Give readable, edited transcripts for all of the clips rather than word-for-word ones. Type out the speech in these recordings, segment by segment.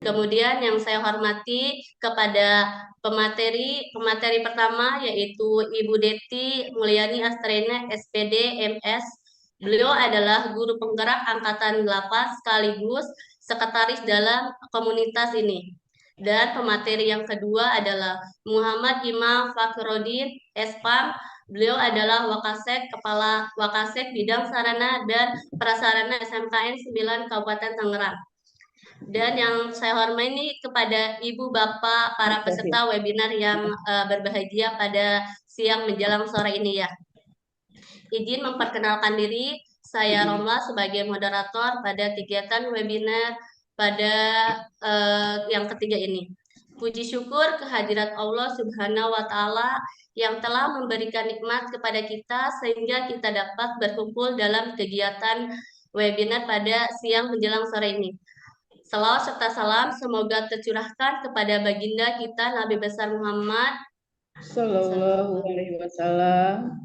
Kemudian yang saya hormati kepada pemateri pertama yaitu Ibu Deti Mulyani Astrena SPD MS. Beliau adalah guru penggerak angkatan 8 sekaligus sekretaris dalam komunitas ini. Dan pemateri yang kedua adalah Muhammad Imam Fakhruddin SPAM. Beliau adalah Kepala Wakasek Bidang Sarana dan Prasarana SMKN 9 Kabupaten Tangerang. Dan yang saya hormati kepada Ibu Bapak para peserta webinar yang berbahagia pada siang menjelang sore ini ya. Izin memperkenalkan diri, saya Romla sebagai moderator pada kegiatan webinar pada yang ketiga ini. Puji syukur kehadirat Allah Subhanahu wa Ta'ala yang telah memberikan nikmat kepada kita sehingga kita dapat berkumpul dalam kegiatan webinar pada siang menjelang sore ini. Salawat serta salam semoga tercurahkan kepada baginda kita Nabi besar Muhammad Sallallahu alaihi wasallam.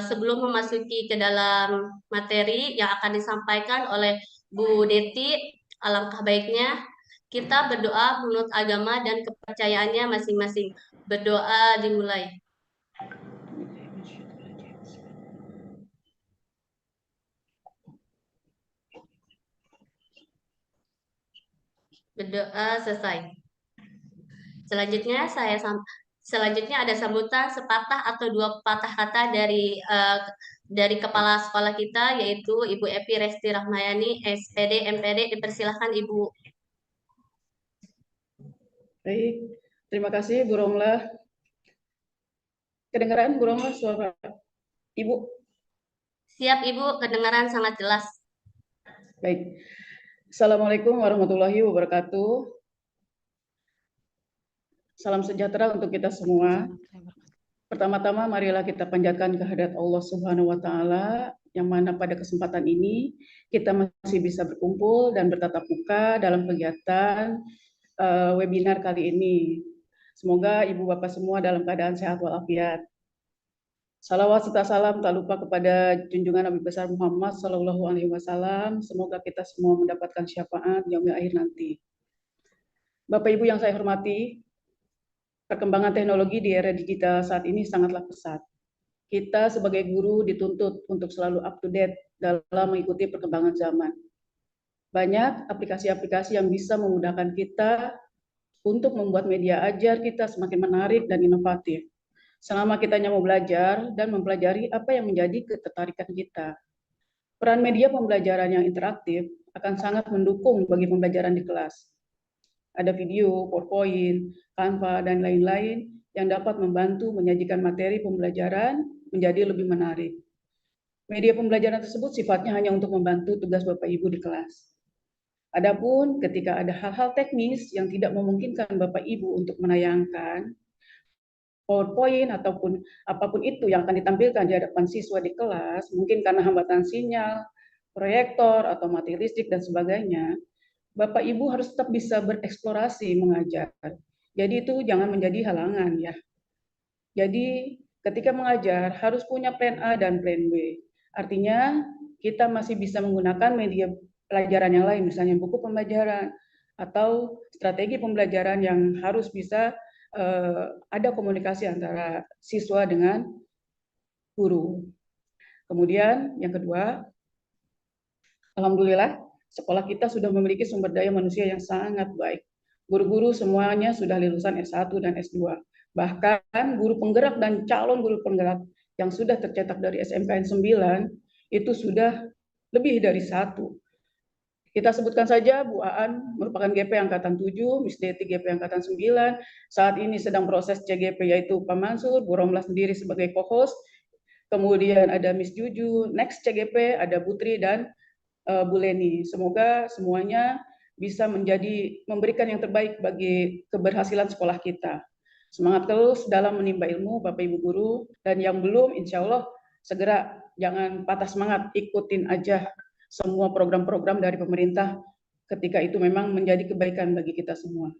Sebelum memasuki ke dalam materi yang akan disampaikan oleh Bu Deti, alangkah baiknya kita berdoa menurut agama dan kepercayaannya masing-masing. Berdoa dimulai. Berdoa selesai. Selanjutnya ada sambutan sepatah atau dua patah kata dari kepala sekolah kita yaitu Ibu Epi Resti Rahmayani SPD MPD. Dipersilahkan Ibu. Baik, terima kasih Bu Romlah. Kedengaran Bu Romlah suara Ibu? Siap Ibu, kedengaran sangat jelas. Baik. Assalamualaikum warahmatullahi wabarakatuh. Salam sejahtera untuk kita semua. Pertama-tama marilah kita panjatkan kehadirat Allah Subhanahu wa Ta'ala, yang mana pada kesempatan ini kita masih bisa berkumpul dan bertatap muka dalam kegiatan webinar kali ini. Semoga Ibu Bapak semua dalam keadaan sehat walafiat. Salawat serta salam tak lupa kepada junjungan Nabi besar Muhammad Sallallahu Alaihi Wasallam. Semoga kita semua mendapatkan syafaat yaumil akhir nanti. Bapak Ibu yang saya hormati, perkembangan teknologi di era digital saat ini sangatlah pesat. Kita sebagai guru dituntut untuk selalu up to date dalam mengikuti perkembangan zaman. Banyak aplikasi-aplikasi yang bisa memudahkan kita untuk membuat media ajar kita semakin menarik dan inovatif. Selama kita mau belajar dan mempelajari apa yang menjadi ketertarikan kita. Peran media pembelajaran yang interaktif akan sangat mendukung bagi pembelajaran di kelas. Ada video, PowerPoint, Canva, dan lain-lain yang dapat membantu menyajikan materi pembelajaran menjadi lebih menarik. Media pembelajaran tersebut sifatnya hanya untuk membantu tugas Bapak Ibu di kelas. Adapun ketika ada hal-hal teknis yang tidak memungkinkan Bapak Ibu untuk menayangkan PowerPoint ataupun apapun itu yang akan ditampilkan di hadapan siswa di kelas, mungkin karena hambatan sinyal, proyektor, atau mati listrik, dan sebagainya, Bapak Ibu harus tetap bisa bereksplorasi mengajar. Jadi itu jangan menjadi halangan ya. Jadi ketika mengajar harus punya plan A dan plan B. Artinya kita masih bisa menggunakan media pelajaran yang lain, misalnya buku pembelajaran atau strategi pembelajaran yang harus bisa ada komunikasi antara siswa dengan guru. Kemudian yang kedua, alhamdulillah sekolah kita sudah memiliki sumber daya manusia yang sangat baik. Guru-guru semuanya sudah lulusan S1 dan S2. Bahkan guru penggerak dan calon guru penggerak yang sudah tercetak dari SMKN 9 itu sudah lebih dari 1. Kita sebutkan saja Bu Aan merupakan GP Angkatan 7, Miss Deti GP Angkatan 9, saat ini sedang proses CGP yaitu Pak Mansur, Bu Romlah sendiri sebagai co-host, kemudian ada Miss Juju, next CGP ada Putri dan Bu Leni. Semoga semuanya bisa memberikan yang terbaik bagi keberhasilan sekolah kita. Semangat terus dalam menimba ilmu Bapak Ibu guru, dan yang belum insya Allah segera jangan patah semangat, ikutin aja semua program-program dari pemerintah ketika itu memang menjadi kebaikan bagi kita semua.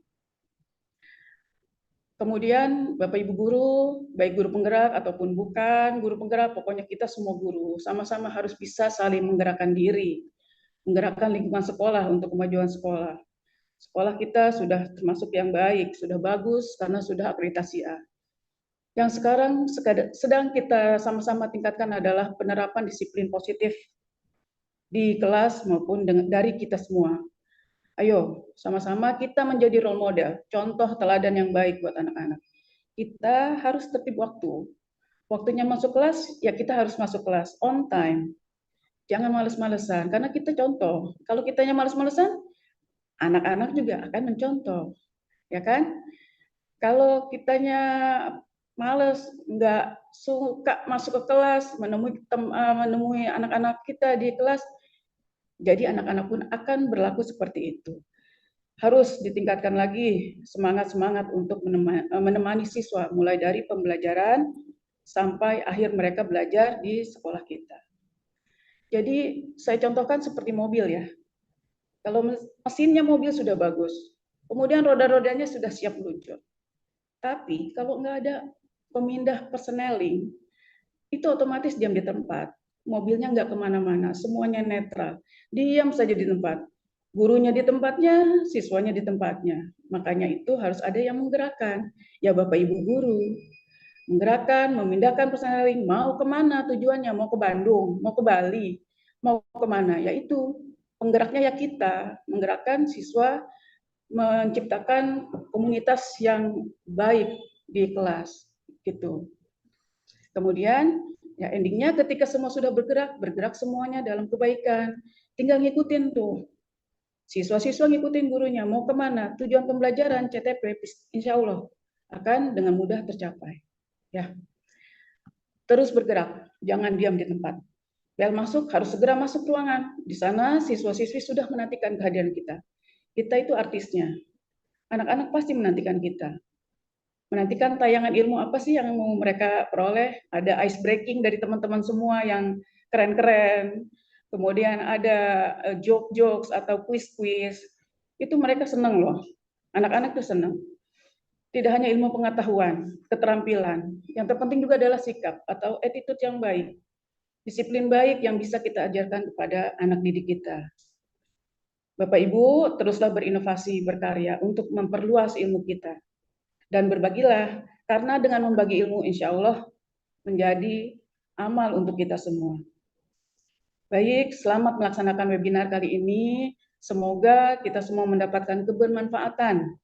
Kemudian Bapak Ibu guru, baik guru penggerak ataupun bukan guru penggerak, pokoknya kita semua guru sama-sama harus bisa saling menggerakkan diri. menggerakkan lingkungan sekolah untuk kemajuan sekolah. Sekolah kita sudah termasuk yang baik, sudah bagus karena sudah akreditasi A. Yang sekarang sedang kita sama-sama tingkatkan adalah penerapan disiplin positif di kelas maupun dari kita semua. Ayo, sama-sama kita menjadi role model, contoh teladan yang baik buat anak-anak. Kita harus tertib waktu. Waktunya masuk kelas, ya kita harus masuk kelas on time. Jangan males-malesan, karena kita contoh. Kalau kitanya males-malesan, anak-anak juga akan mencontoh, ya kan? Kalau kitanya males, nggak suka masuk ke kelas, menemui anak-anak kita di kelas, jadi anak-anak pun akan berlaku seperti itu. Harus ditingkatkan lagi semangat-semangat untuk menemani siswa, mulai dari pembelajaran sampai akhir mereka belajar di sekolah kita. Jadi saya contohkan seperti mobil ya. Kalau mesinnya mobil sudah bagus, kemudian roda-rodanya sudah siap meluncur. Tapi kalau nggak ada pemindah persneling, itu otomatis diam di tempat. Mobilnya nggak kemana-mana, semuanya netral. Diam saja di tempat. Gurunya di tempatnya, siswanya di tempatnya. Makanya itu harus ada yang menggerakkan. Ya Bapak Ibu guru, menggerakkan, memindahkan persneling, mau kemana tujuannya, mau ke Bandung, mau ke Bali, mau kemana, yaitu penggeraknya ya kita, menggerakkan siswa, menciptakan komunitas yang baik di kelas, gitu. Kemudian, ya endingnya ketika semua sudah bergerak semuanya dalam kebaikan, tinggal ngikutin tuh, siswa-siswa ngikutin gurunya, mau kemana, tujuan pembelajaran, CTP, insya Allah akan dengan mudah tercapai. Ya, terus bergerak, jangan diam di tempat. Bel masuk, harus segera masuk ruangan. Di sana siswa-siswi sudah menantikan kehadiran kita. Kita itu artisnya. Anak-anak pasti menantikan kita. Menantikan tayangan ilmu apa sih yang mau mereka peroleh. Ada ice breaking dari teman-teman semua yang keren-keren. Kemudian ada joke-jokes atau quiz-quiz. Itu mereka senang loh. Anak-anak itu senang. Tidak hanya ilmu pengetahuan, keterampilan. Yang terpenting juga adalah sikap atau attitude yang baik. Disiplin baik yang bisa kita ajarkan kepada anak didik kita. Bapak Ibu, teruslah berinovasi, berkarya untuk memperluas ilmu kita. Dan berbagilah, karena dengan membagi ilmu insya Allah menjadi amal untuk kita semua. Baik, selamat melaksanakan webinar kali ini. Semoga kita semua mendapatkan kebermanfaatan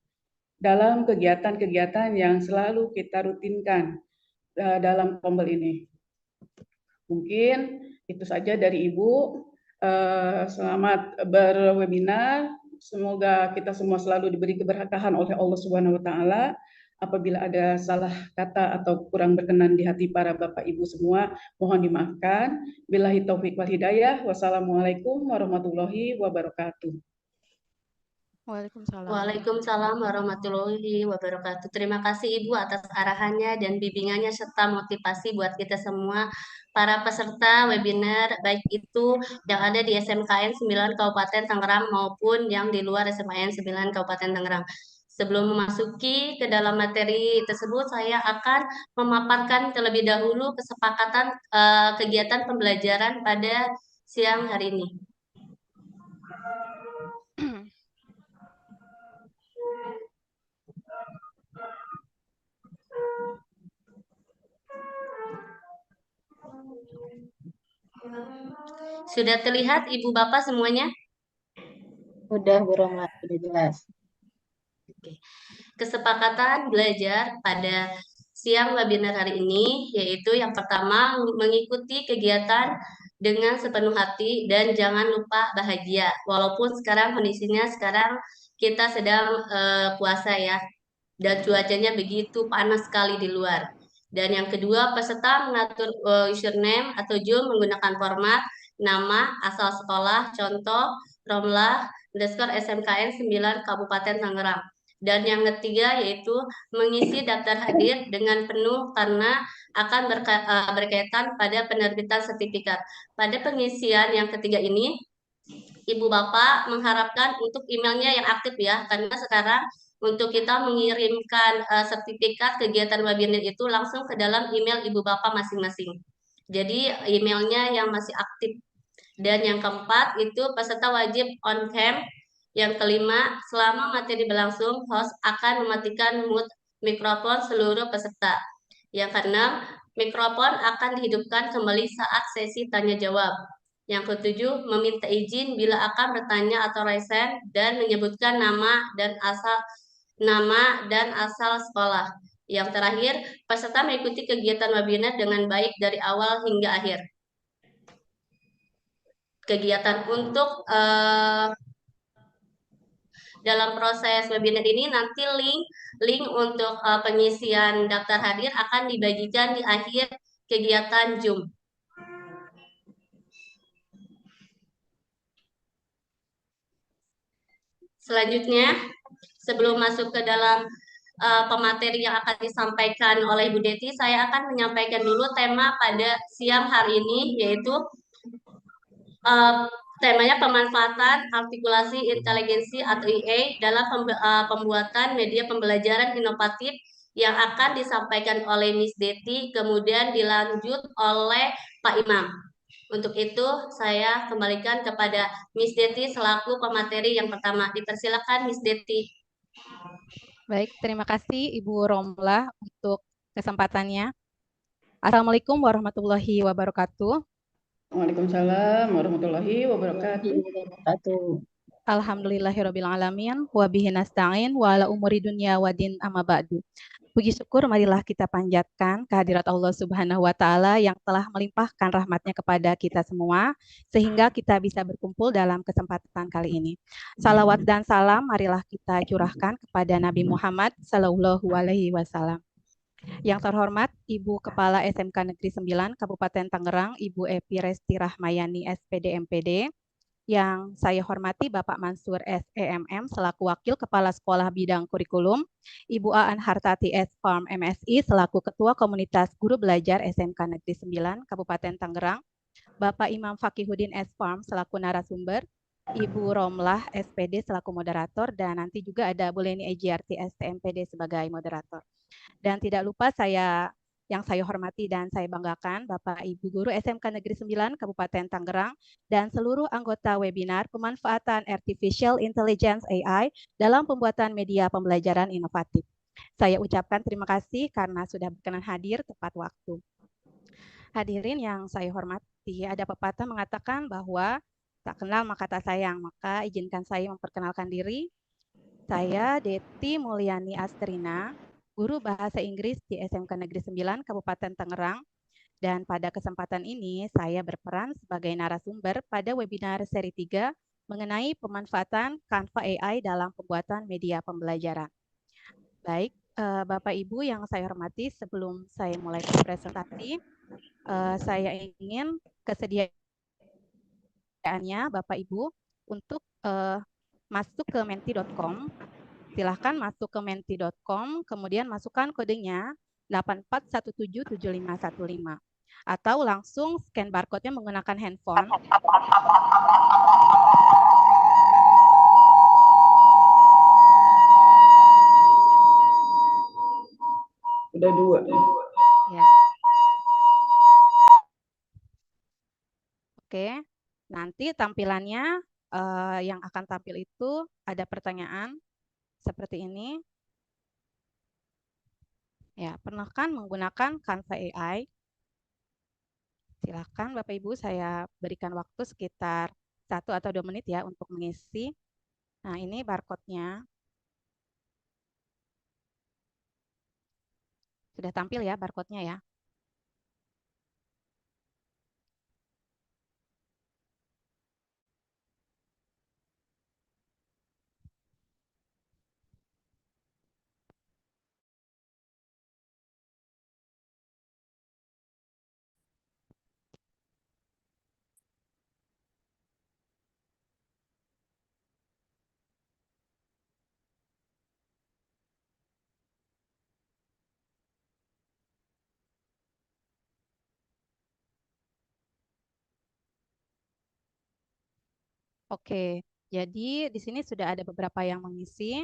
dalam kegiatan-kegiatan yang selalu kita rutinkan dalam tombol ini. Mungkin itu saja dari Ibu. Selamat berwebinar. Semoga kita semua selalu diberi keberkahan oleh Allah Subhanahu wa taala. Apabila ada salah kata atau kurang berkenan di hati para Bapak Ibu semua, mohon dimaafkan. Billahi taufik wal hidayah. Wassalamualaikum warahmatullahi wabarakatuh. Waalaikumsalam. Waalaikumsalam warahmatullahi wabarakatuh. Terima kasih Ibu atas arahannya dan bimbingannya serta motivasi buat kita semua para peserta webinar, baik itu yang ada di SMKN 9 Kabupaten Tangerang maupun yang di luar SMKN 9 Kabupaten Tangerang. Sebelum memasuki ke dalam materi tersebut, saya akan memaparkan terlebih dahulu kesepakatan kegiatan pembelajaran pada siang hari ini. Sudah terlihat Ibu Bapak semuanya? Udah, Bu Roma, udah jelas. Oke. Kesepakatan belajar pada siang webinar hari ini yaitu yang pertama mengikuti kegiatan dengan sepenuh hati dan jangan lupa bahagia. Walaupun sekarang kondisinya kita sedang puasa ya dan cuacanya begitu panas sekali di luar. Dan yang kedua, peserta mengatur username atau Zoom menggunakan format nama, asal sekolah, contoh, Romlah, _SMKN 9 Kabupaten Tangerang. Dan yang ketiga yaitu mengisi daftar hadir dengan penuh karena akan berkaitan pada penerbitan sertifikat. Pada pengisian yang ketiga ini, Ibu Bapak mengharapkan untuk emailnya yang aktif ya, karena sekarang untuk kita mengirimkan sertifikat kegiatan webinar itu langsung ke dalam email Ibu Bapak masing-masing. Jadi emailnya yang masih aktif. Dan yang keempat itu peserta wajib on cam. Yang kelima, selama materi berlangsung, host akan mematikan mikrofon seluruh peserta. Yang keenam, mikrofon akan dihidupkan kembali saat sesi tanya jawab. Yang ketujuh, meminta izin bila akan bertanya atau raise hand dan menyebutkan nama dan asal sekolah. Yang terakhir, peserta mengikuti kegiatan webinar dengan baik dari awal hingga akhir. Kegiatan untuk dalam proses webinar ini nanti link untuk pengisian daftar hadir akan dibagikan di akhir kegiatan Zoom. Selanjutnya, sebelum masuk ke dalam pemateri yang akan disampaikan oleh Ibu Deti, saya akan menyampaikan dulu tema pada siang hari ini, yaitu temanya pemanfaatan artikulasi inteligensi atau IA dalam pembuatan media pembelajaran inovatif yang akan disampaikan oleh Miss Deti, kemudian dilanjut oleh Pak Imam. Untuk itu, saya kembalikan kepada Miss Deti selaku pemateri yang pertama. Dipersilakan Miss Deti. Baik, terima kasih Ibu Romlah untuk kesempatannya. Assalamualaikum warahmatullahi wabarakatuh. Waalaikumsalam warahmatullahi wabarakatuh. Alhamdulillahirabbil alamin wa bihi nasta'in wa ala umuri dunya wa din amma ba'du. Puji syukur marilah kita panjatkan kehadirat Allah Subhanahu wa taala yang telah melimpahkan rahmatnya kepada kita semua sehingga kita bisa berkumpul dalam kesempatan kali ini. Salawat dan salam marilah kita curahkan kepada Nabi Muhammad sallallahu alaihi wasallam. Yang terhormat Ibu Kepala SMK Negeri 9 Kabupaten Tangerang, Ibu Epi Resti Rahmayani SPD MPD. Yang saya hormati Bapak Mansur SEMM selaku Wakil Kepala Sekolah Bidang Kurikulum, Ibu Aan Hartati S. Farm MSI selaku Ketua Komunitas Guru Belajar SMK Negeri 9 Kabupaten Tangerang, Bapak Imam Fakihudin S. Farm selaku narasumber, Ibu Romlah SPD selaku moderator, dan nanti juga ada Bu Leni EJRT STMPD sebagai moderator. Dan tidak lupa yang saya hormati dan saya banggakan Bapak Ibu Guru SMK Negeri 9 Kabupaten Tangerang dan seluruh anggota webinar pemanfaatan Artificial Intelligence AI dalam pembuatan media pembelajaran inovatif. Saya ucapkan terima kasih karena sudah berkenan hadir tepat waktu. Hadirin yang saya hormati, ada pepatah mengatakan bahwa tak kenal maka tak sayang, maka izinkan saya memperkenalkan diri. Saya Deti Mulyani Astrina, Guru Bahasa Inggris di SMK Negeri 9 Kabupaten Tangerang, dan pada kesempatan ini saya berperan sebagai narasumber pada webinar seri 3 mengenai pemanfaatan Canva AI dalam pembuatan media pembelajaran. Baik, Bapak Ibu yang saya hormati, sebelum saya mulai presentasi, saya ingin kesediaannya Bapak Ibu untuk masuk ke menti.com. Silahkan masuk ke menti.com, kemudian masukkan kodenya 84177515. Atau langsung scan barcode-nya menggunakan handphone. Udah dua. Ya. Oke, nanti tampilannya yang akan tampil itu ada pertanyaan seperti ini. Ya, pernah kan menggunakan Canva AI? Silakan Bapak Ibu, saya berikan waktu sekitar 1 atau 2 menit ya untuk mengisi. Nah, ini barcode-nya. Sudah tampil ya barcode-nya ya. Oke, jadi di sini sudah ada beberapa yang mengisi.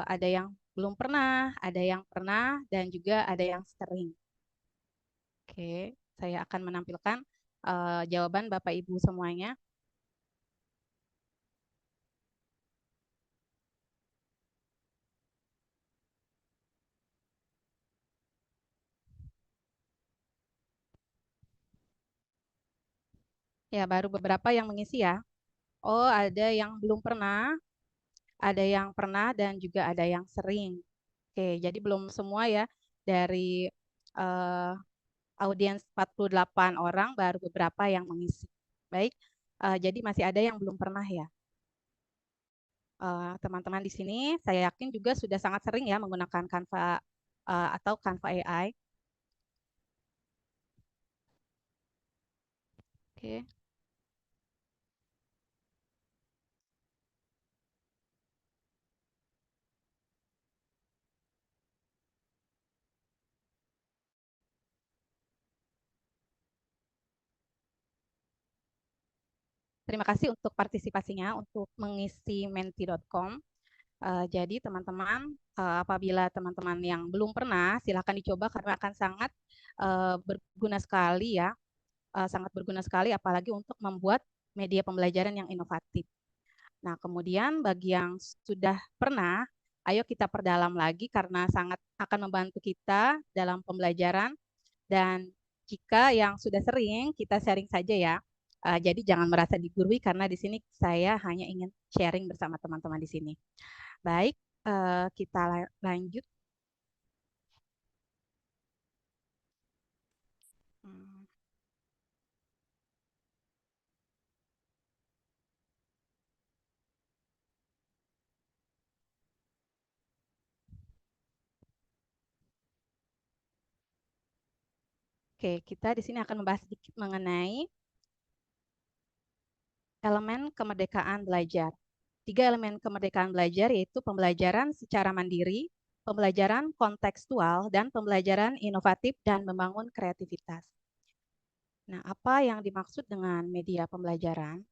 Ada yang belum pernah, ada yang pernah, dan juga ada yang sering. Oke, saya akan menampilkan jawaban Bapak Ibu semuanya. Ya, baru beberapa yang mengisi ya. Oh, ada yang belum pernah, ada yang pernah, dan juga ada yang sering. Oke, jadi belum semua ya. Dari eh, audiens 48 orang, baru beberapa yang mengisi. Baik, jadi masih ada yang belum pernah ya. Teman-teman di sini, saya yakin juga sudah sangat sering ya menggunakan Canva atau Canva AI. Oke. Terima kasih untuk partisipasinya untuk mengisi menti.com. Jadi teman-teman, apabila teman-teman yang belum pernah, silakan dicoba karena akan sangat berguna sekali ya, sangat berguna sekali apalagi untuk membuat media pembelajaran yang inovatif. Nah, kemudian bagi yang sudah pernah, ayo kita perdalam lagi karena sangat akan membantu kita dalam pembelajaran. Dan jika yang sudah sering, kita sharing saja ya. Jadi jangan merasa digurui karena di sini saya hanya ingin sharing bersama teman-teman di sini. Baik, kita lanjut. Hmm, Oke, kita di sini akan membahas sedikit mengenai elemen kemerdekaan belajar. 3 elemen kemerdekaan belajar yaitu pembelajaran secara mandiri, pembelajaran kontekstual, dan pembelajaran inovatif dan membangun kreativitas. Nah, apa yang dimaksud dengan media pembelajaran?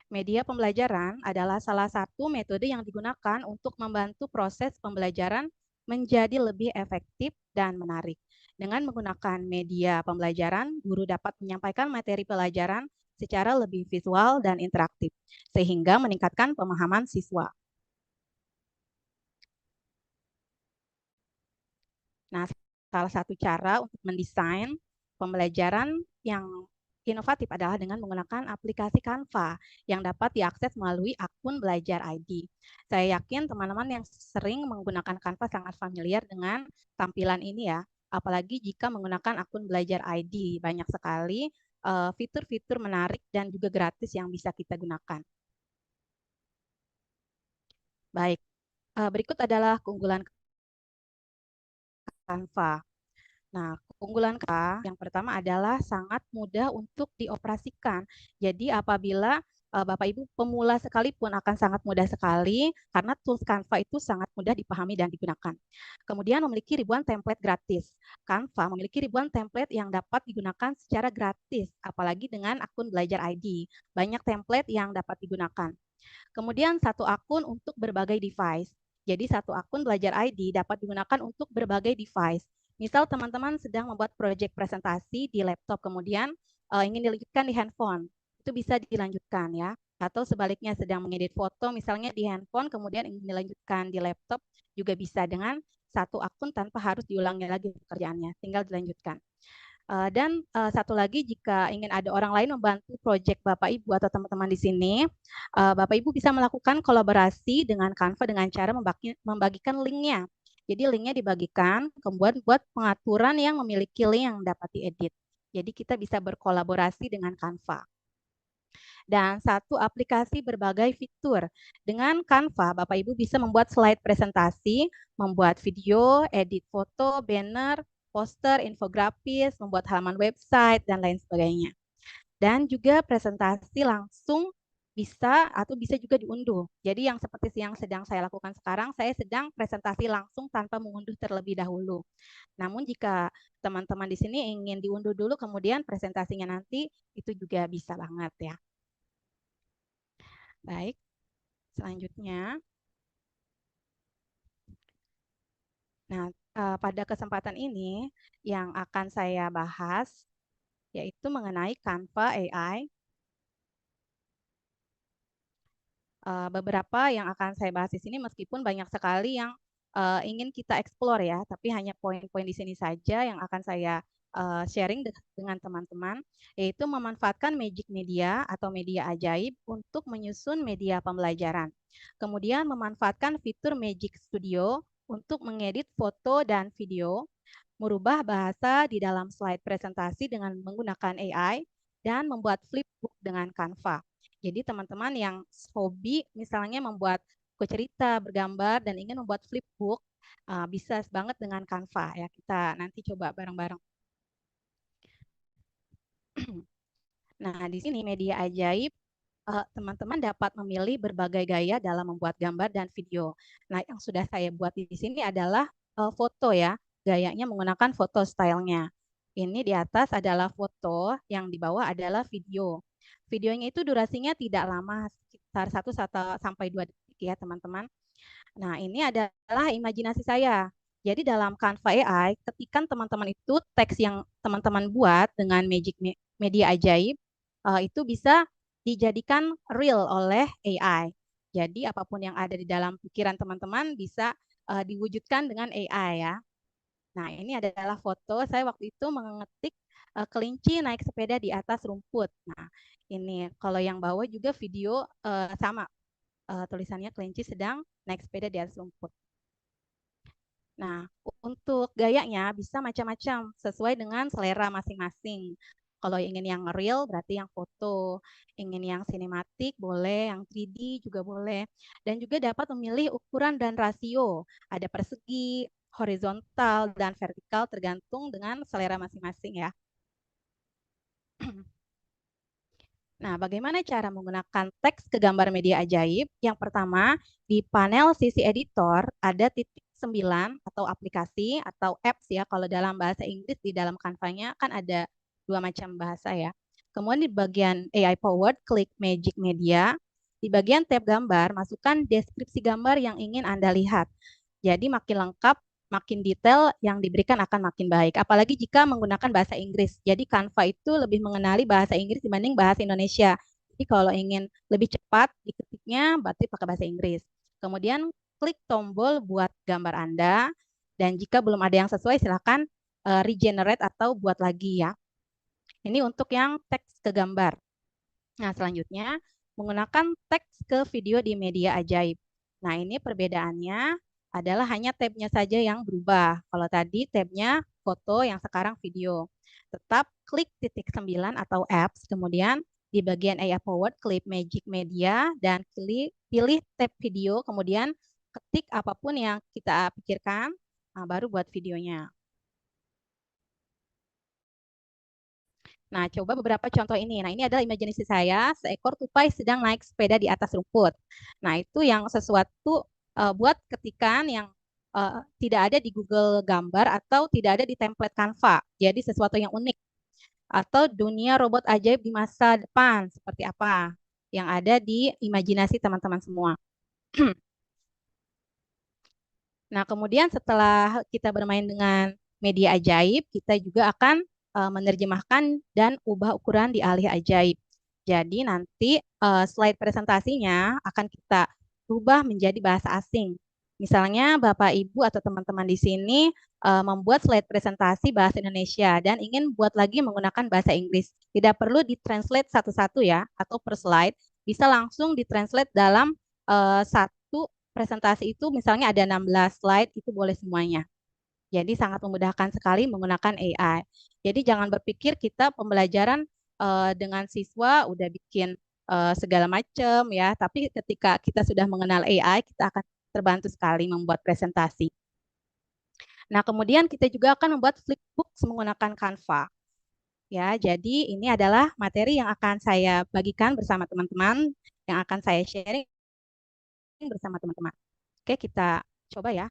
Media pembelajaran adalah salah satu metode yang digunakan untuk membantu proses pembelajaran menjadi lebih efektif dan menarik. Dengan menggunakan media pembelajaran, guru dapat menyampaikan materi pelajaran secara lebih visual dan interaktif, sehingga meningkatkan pemahaman siswa. Nah, salah satu cara untuk mendesain pembelajaran yang inovatif adalah dengan menggunakan aplikasi Canva yang dapat diakses melalui akun Belajar ID. Saya yakin teman-teman yang sering menggunakan Canva sangat familiar dengan tampilan ini ya, apalagi jika menggunakan akun Belajar ID. Banyak sekali fitur-fitur menarik dan juga gratis yang bisa kita gunakan. Baik, berikut adalah keunggulan Canva. Nah, keunggulan K yang pertama adalah sangat mudah untuk dioperasikan. Jadi apabila Bapak Ibu pemula sekalipun akan sangat mudah sekali karena tools Canva itu sangat mudah dipahami dan digunakan. Kemudian memiliki ribuan template gratis. Canva memiliki ribuan template yang dapat digunakan secara gratis, apalagi dengan akun Belajar ID. Banyak template yang dapat digunakan. Kemudian satu akun untuk berbagai device. Jadi satu akun Belajar ID dapat digunakan untuk berbagai device. Misal teman-teman sedang membuat proyek presentasi di laptop, kemudian ingin dilanjutkan di handphone, itu bisa dilanjutkan ya. Atau sebaliknya sedang mengedit foto misalnya di handphone, kemudian ingin dilanjutkan di laptop, juga bisa dengan satu akun tanpa harus diulangi lagi pekerjaannya, tinggal dilanjutkan. Dan satu lagi, jika ingin ada orang lain membantu proyek Bapak Ibu atau teman-teman di sini, Bapak Ibu bisa melakukan kolaborasi dengan Canva dengan cara membagikan linknya. Jadi linknya dibagikan, kemudian buat pengaturan yang memiliki link yang dapat diedit. Jadi kita bisa berkolaborasi dengan Canva. Dan satu aplikasi berbagai fitur. Dengan Canva, Bapak Ibu bisa membuat slide presentasi, membuat video, edit foto, banner, poster, infografis, membuat halaman website, dan lain sebagainya. Dan juga presentasi langsung bisa atau bisa juga diunduh. Jadi yang seperti yang sedang saya lakukan sekarang, saya sedang presentasi langsung tanpa mengunduh terlebih dahulu. Namun jika teman-teman di sini ingin diunduh dulu, kemudian presentasinya nanti, itu juga bisa banget ya. Baik, selanjutnya. Nah, pada kesempatan ini yang akan saya bahas yaitu mengenai Canva AI. Beberapa yang akan saya bahas di sini meskipun banyak sekali yang ingin kita explore ya, tapi hanya poin-poin di sini saja yang akan saya sharing dengan teman-teman, yaitu memanfaatkan Magic Media atau media ajaib untuk menyusun media pembelajaran. Kemudian memanfaatkan fitur Magic Studio untuk mengedit foto dan video, merubah bahasa di dalam slide presentasi dengan menggunakan AI, dan membuat flipbook dengan Canva. Jadi teman-teman yang hobi misalnya membuat buku cerita, bergambar, dan ingin membuat flipbook, bisa banget dengan Canva ya. Kita nanti coba bareng-bareng. Nah, di sini media ajaib, teman-teman dapat memilih berbagai gaya dalam membuat gambar dan video. Nah, yang sudah saya buat di sini adalah foto ya, gayanya menggunakan foto stylenya. Ini di atas adalah foto, yang di bawah adalah video. Videonya itu durasinya tidak lama, sekitar 1 sampai 2 detik ya, teman-teman. Nah, ini adalah imajinasi saya. Jadi dalam Canva AI, ketikan teman-teman itu teks yang teman-teman buat dengan Magic Media Ajaib, itu bisa dijadikan real oleh AI. Jadi apapun yang ada di dalam pikiran teman-teman bisa diwujudkan dengan AI ya. Nah, ini adalah foto saya waktu itu mengetik kelinci naik sepeda di atas rumput. Nah, ini kalau yang bawah juga video sama, tulisannya kelinci sedang naik sepeda di atas rumput. Nah, untuk gayanya bisa macam-macam sesuai dengan selera masing-masing. Kalau ingin yang real berarti yang foto, ingin yang sinematik boleh, yang 3D juga boleh. Dan juga dapat memilih ukuran dan rasio. Ada persegi, horizontal, dan vertikal tergantung dengan selera masing-masing ya. Nah, bagaimana cara menggunakan teks ke gambar media ajaib? Yang pertama, di panel sisi editor ada titik 9 atau aplikasi atau apps ya. Kalau dalam bahasa Inggris di dalam Canva-nya kan ada 2 macam bahasa ya. Kemudian di bagian AI Powered, klik Magic Media. Di bagian tab gambar, masukkan deskripsi gambar yang ingin Anda lihat. Jadi makin lengkap, makin detail yang diberikan akan makin baik. Apalagi jika menggunakan bahasa Inggris. Jadi Canva itu lebih mengenali bahasa Inggris dibanding bahasa Indonesia. Jadi kalau ingin lebih cepat diketiknya, berarti pakai bahasa Inggris. Kemudian klik tombol buat gambar Anda. Dan jika belum ada yang sesuai, silakan regenerate atau buat lagi ya. Ini untuk yang teks ke gambar. Nah, selanjutnya menggunakan teks ke video di media ajaib. Nah, ini perbedaannya adalah hanya tabnya saja yang berubah. Kalau tadi tabnya foto, yang sekarang video. Tetap klik titik 9 atau apps, kemudian di bagian AI Forward, klik Magic Media, dan pilih tab video, kemudian ketik apapun yang kita pikirkan, nah, baru buat videonya. Nah, coba beberapa contoh ini. Nah, ini adalah imajinasi saya, seekor tupai sedang naik sepeda di atas rumput. Nah, itu yang sesuatu buat ketikan yang tidak ada di Google Gambar atau tidak ada di template Canva. Jadi sesuatu yang unik. Atau dunia robot ajaib di masa depan, seperti apa yang ada di imajinasi teman-teman semua. Nah, kemudian setelah kita bermain dengan media ajaib, kita juga akan menerjemahkan dan ubah ukuran di alih ajaib. Jadi nanti slide presentasinya akan kita ubah menjadi bahasa asing. Misalnya Bapak Ibu atau teman-teman di sini membuat slide presentasi bahasa Indonesia dan ingin buat lagi menggunakan bahasa Inggris. Tidak perlu ditranslate satu-satu ya, atau per slide. Bisa langsung ditranslate dalam satu presentasi itu, misalnya ada 16 slide, itu boleh semuanya. Jadi sangat memudahkan sekali menggunakan AI. Jadi jangan berpikir kita pembelajaran dengan siswa udah bikin segala macam ya, tapi ketika kita sudah mengenal AI, kita akan terbantu sekali membuat presentasi. Nah, kemudian kita juga akan membuat flipbooks menggunakan Canva. Ya, jadi ini adalah materi yang akan saya bagikan bersama teman-teman, yang akan saya sharing bersama teman-teman. Oke, kita coba ya.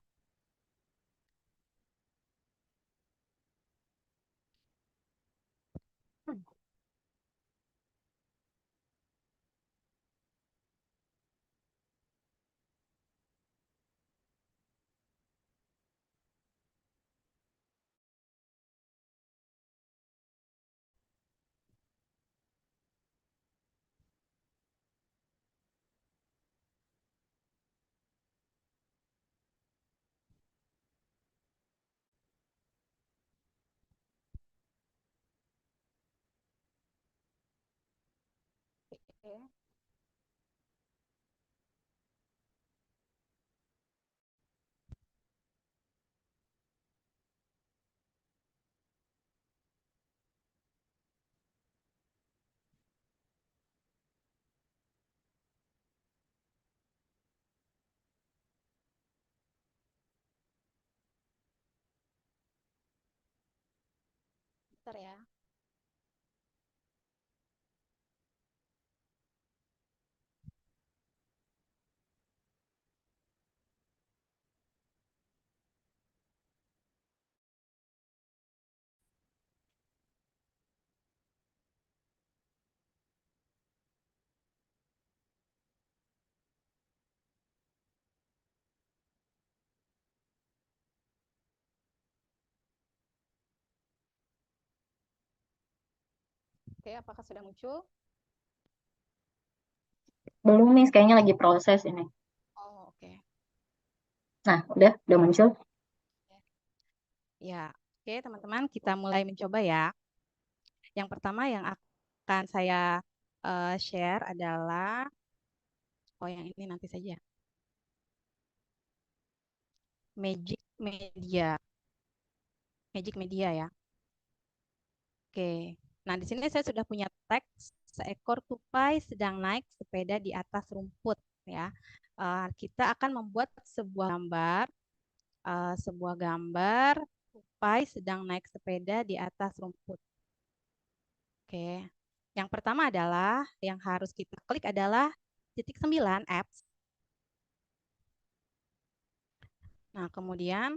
Oke. Bentar ya. Oke, apakah sudah muncul? Belum nih, kayaknya lagi proses ini. Oh, oke. Nah, udah muncul. Ya, oke teman-teman, kita mulai mencoba ya. Yang pertama yang akan saya share adalah, oh yang ini nanti saja, Magic Media. Magic Media ya. Oke. Nah, di sini saya sudah punya teks seekor tupai sedang naik sepeda di atas rumput ya. Kita akan membuat sebuah gambar tupai sedang naik sepeda di atas rumput. Oke. Yang pertama adalah yang harus kita klik adalah titik 9 apps. Nah, kemudian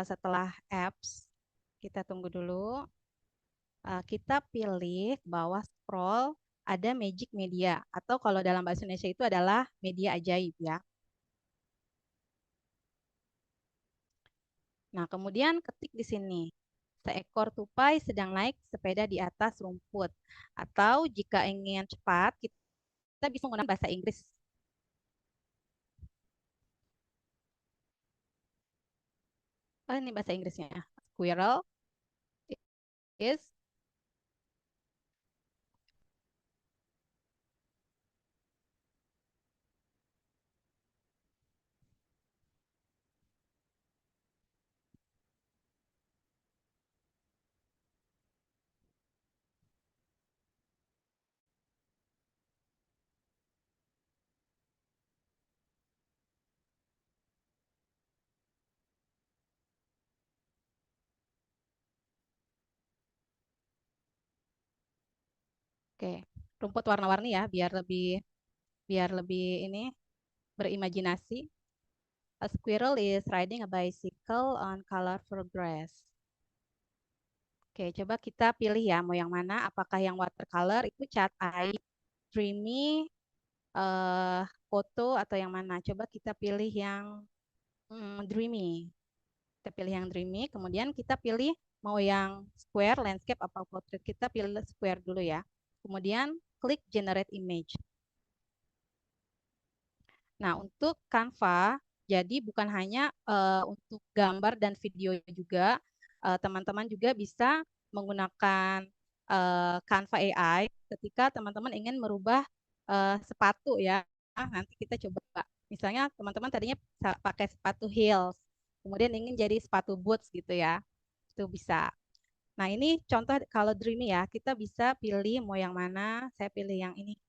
setelah apps kita tunggu dulu. Kita pilih bawah scroll ada Magic Media atau kalau dalam bahasa Indonesia itu adalah media ajaib ya. Nah, kemudian ketik di sini. Seekor tupai sedang naik sepeda di atas rumput. Atau jika ingin cepat, kita bisa menggunakan bahasa Inggris. Oh, ini bahasa Inggrisnya. Squirrel is oke. Rumput warna-warni ya, biar lebih ini berimajinasi. A squirrel is riding a bicycle on colorful grass. Oke, coba kita pilih ya mau yang mana. Apakah yang watercolor itu cat air, dreamy, foto atau yang mana? Coba kita pilih yang dreamy. Kita pilih yang dreamy. Kemudian kita pilih mau yang square, landscape, atau portrait. Kita pilih square dulu ya. Kemudian klik generate image. Nah, untuk Canva, jadi bukan hanya untuk gambar dan video juga, teman-teman juga bisa menggunakan Canva AI ketika teman-teman ingin merubah sepatu ya. Nanti kita coba. Misalnya teman-teman tadinya pakai sepatu heels, kemudian ingin jadi sepatu boots gitu ya. Itu bisa. Nah, ini contoh kalau Dreamy ya, kita bisa pilih mau yang mana. Saya pilih yang ini.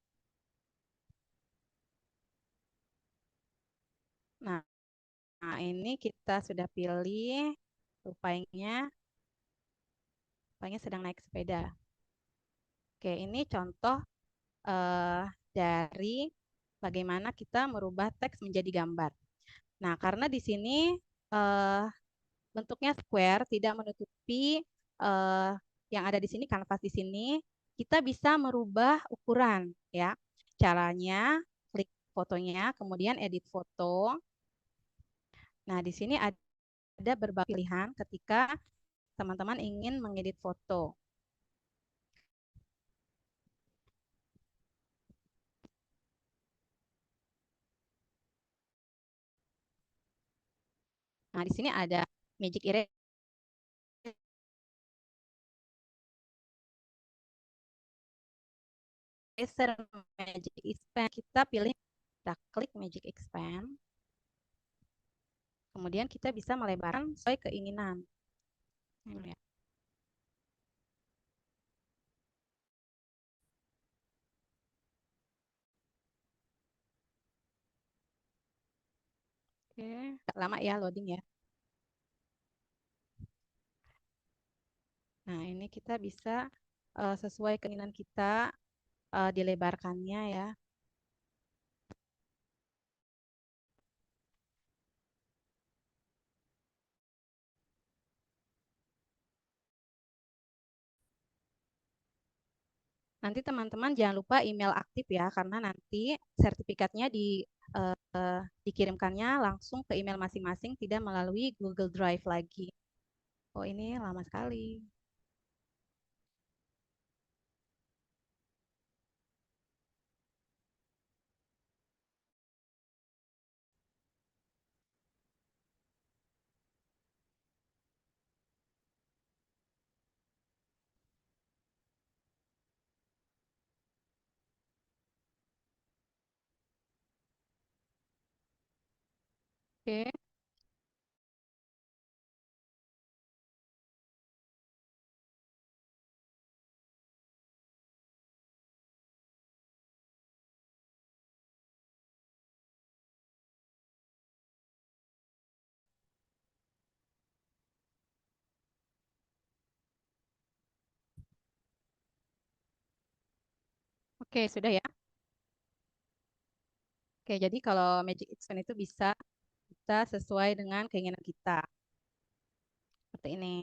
Nah, Nah, ini kita sudah pilih tupainya, tupainya sedang naik sepeda. Oke, ini contoh eh, dari bagaimana kita merubah teks menjadi gambar. Nah, karena di sini eh, bentuknya square, tidak menutupi eh, yang ada di sini, kanvas di sini, kita bisa merubah ukuran ya. Caranya klik fotonya, kemudian edit foto. Nah, di sini ada berbagai pilihan ketika teman-teman ingin mengedit foto. Nah, di sini ada magic erase Eraser Magic Expand. Kita pilih, kita klik Magic Expand. Kemudian kita bisa melebarkan sesuai keinginan. Ini ya. Oke, agak lama ya loading ya. Nah, ini kita bisa sesuai keinginan kita dilebarkannya ya. Nanti teman-teman jangan lupa email aktif ya, karena nanti sertifikatnya dikirimkannya langsung ke email masing-masing, tidak melalui Google Drive lagi. Oh, ini lama sekali. Oke. Oke, sudah ya. Oke, jadi kalau Magic Expand itu bisa kita sesuai dengan keinginan kita. Seperti ini.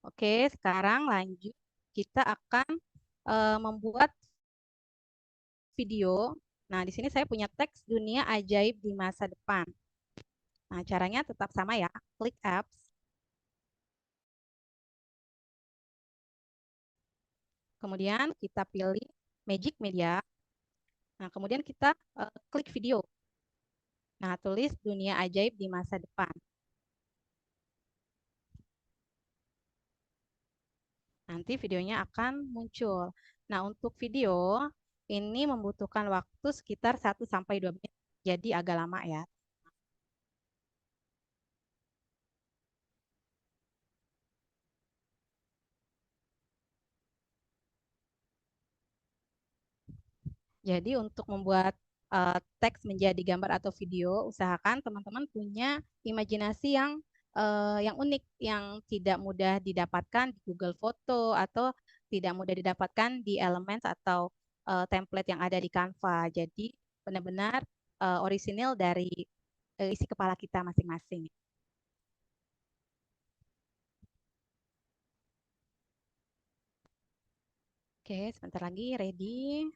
Oke, sekarang lanjut. Kita akan membuat video. Nah, di sini saya punya teks dunia ajaib di masa depan. Nah, caranya tetap sama ya. Klik apps. Kemudian kita pilih Magic Media. Nah, kemudian kita klik video. Nah, tulis dunia ajaib di masa depan. Nanti videonya akan muncul. Nah, untuk video ini membutuhkan waktu sekitar 1-2 menit. Jadi agak lama ya. Jadi untuk membuat teks menjadi gambar atau video, usahakan teman-teman punya imajinasi yang unik, yang tidak mudah didapatkan di Google Foto atau tidak mudah didapatkan di Elements atau template yang ada di Canva. Jadi benar-benar orisinil dari isi kepala kita masing-masing. Oke, sebentar lagi ready.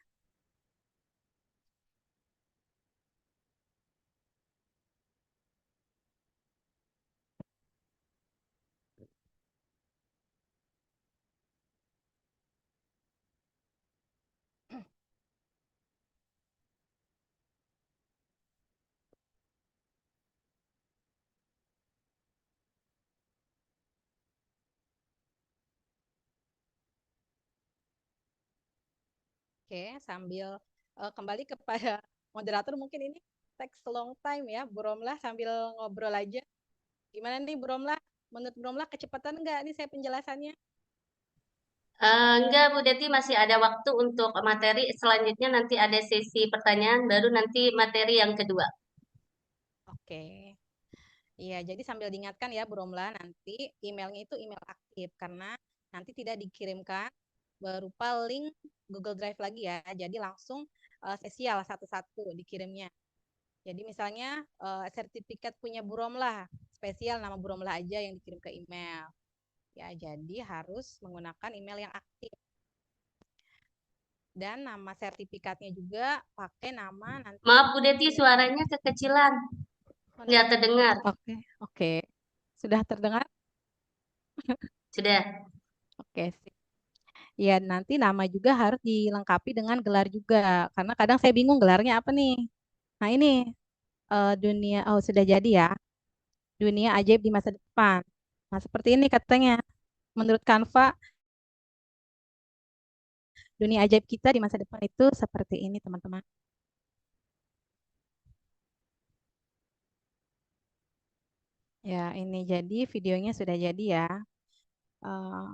Oke, sambil kembali kepada moderator, mungkin ini teks long time ya, Bu Romlah, sambil ngobrol aja. Gimana nih Bu Romlah? Menurut Bu Romlah kecepatan nggak nih saya penjelasannya? Enggak, Bu Deti, masih ada waktu untuk materi. Selanjutnya nanti ada sesi pertanyaan, baru nanti materi yang kedua. Oke. Iya, jadi sambil diingatkan ya Bu Romlah, nanti emailnya itu email aktif karena nanti tidak dikirimkan berupa link Google Drive lagi ya. Jadi langsung spesial satu-satu dikirimnya. Jadi misalnya sertifikat punya Bu Romlah, spesial nama Bu Romlah aja yang dikirim ke email. Ya, jadi harus menggunakan email yang aktif. Dan nama sertifikatnya juga pakai nama nanti. Maaf, Bu Deti, suaranya kekecilan. Nggak terdengar. Oke, oke. Sudah terdengar? Sudah. Oke, sip. Ya, nanti nama juga harus dilengkapi dengan gelar juga. Karena kadang saya bingung gelarnya apa nih. Nah, ini dunia, oh sudah jadi ya. Dunia ajaib di masa depan. Nah, seperti ini katanya. Menurut Canva, dunia ajaib kita di masa depan itu seperti ini, teman-teman. Ya, ini jadi videonya sudah jadi ya. Eh,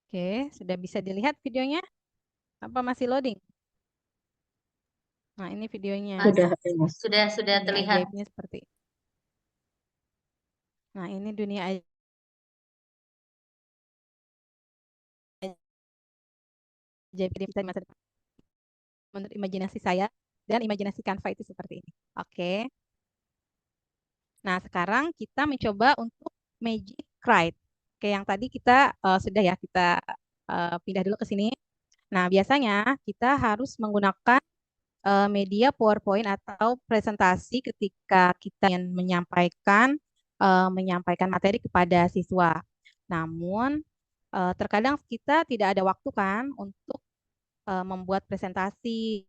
Oke, sudah bisa dilihat videonya? Apa masih loading? Nah, ini videonya. Sudah, Mas. Sudah Dunia terlihat. ajaibnya seperti. Nah, ini dunia ajaib kita di masa depan. Menurut imajinasi saya dan imajinasi Canva itu seperti ini. Oke. Nah, sekarang kita mencoba untuk Magic Write. Oke, yang tadi kita sudah ya, kita pindah dulu ke sini. Nah, biasanya kita harus menggunakan media PowerPoint atau presentasi ketika kita ingin menyampaikan materi kepada siswa. Namun, terkadang kita tidak ada waktu kan untuk membuat presentasi,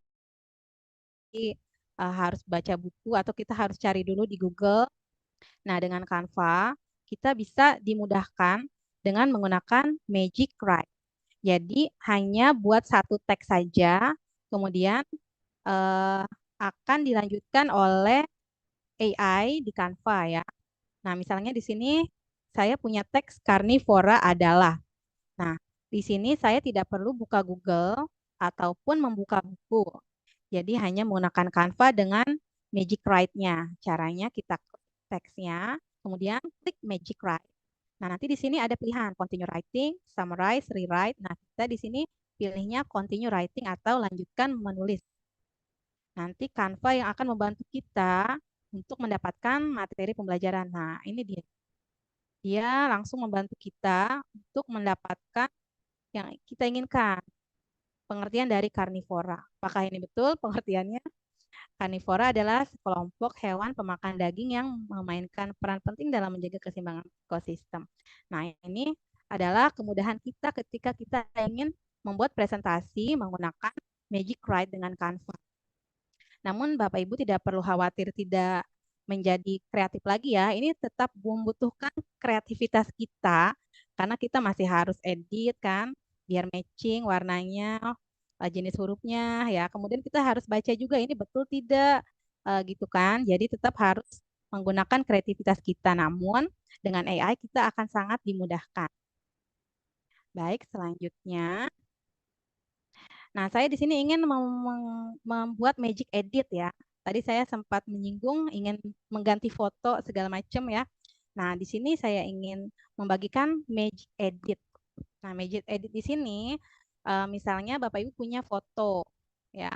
harus baca buku atau kita harus cari dulu di Google. Nah, dengan Canva, kita bisa dimudahkan dengan menggunakan Magic Write. Jadi, hanya buat satu teks saja, kemudian eh, akan dilanjutkan oleh AI di Canva ya. Nah, misalnya di sini saya punya teks karnivora adalah. Nah, di sini saya tidak perlu buka Google ataupun membuka buku. Jadi hanya menggunakan Canva dengan Magic Write-nya. Caranya kita klik teksnya, kemudian klik Magic Write. Nah, nanti di sini ada pilihan continue writing, summarize, rewrite. Nah, kita di sini pilihnya continue writing atau lanjutkan menulis. Nanti Canva yang akan membantu kita untuk mendapatkan materi pembelajaran. Nah, ini dia. Dia langsung membantu kita untuk mendapatkan yang kita inginkan. Pengertian dari karnivora. Apakah ini betul pengertiannya? Karnivora adalah sekelompok hewan pemakan daging yang memainkan peran penting dalam menjaga keseimbangan ekosistem. Nah, ini adalah kemudahan kita ketika kita ingin membuat presentasi menggunakan Magic Write dengan Canva. Namun Bapak Ibu tidak perlu khawatir tidak menjadi kreatif lagi ya. Ini tetap membutuhkan kreativitas kita karena kita masih harus edit kan biar matching warnanya, jenis hurufnya ya. Kemudian kita harus baca juga ini betul tidak gitu kan. Jadi tetap harus menggunakan kreativitas kita. Namun dengan AI kita akan sangat dimudahkan. Baik, selanjutnya. Nah, saya di sini ingin membuat magic edit ya. Tadi saya sempat menyinggung ingin mengganti foto segala macam ya. Nah, di sini saya ingin membagikan magic edit. Nah, magic edit di sini misalnya Bapak Ibu punya foto ya.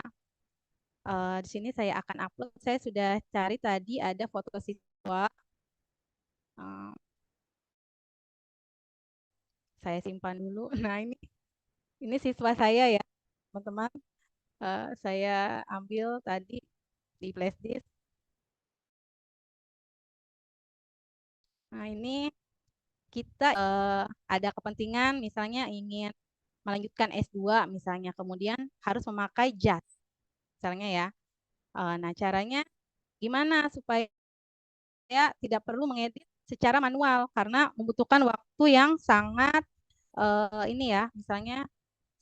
Di sini saya akan upload. Saya sudah cari tadi ada foto siswa. Eh, saya simpan dulu. Nah, ini siswa saya ya, teman-teman. Saya ambil tadi di flash disk. Nah, ini kita ada kepentingan misalnya ingin melanjutkan S2 misalnya, kemudian harus memakai jas misalnya ya. Nah, caranya gimana supaya tidak perlu mengedit secara manual karena membutuhkan waktu yang sangat ini ya, misalnya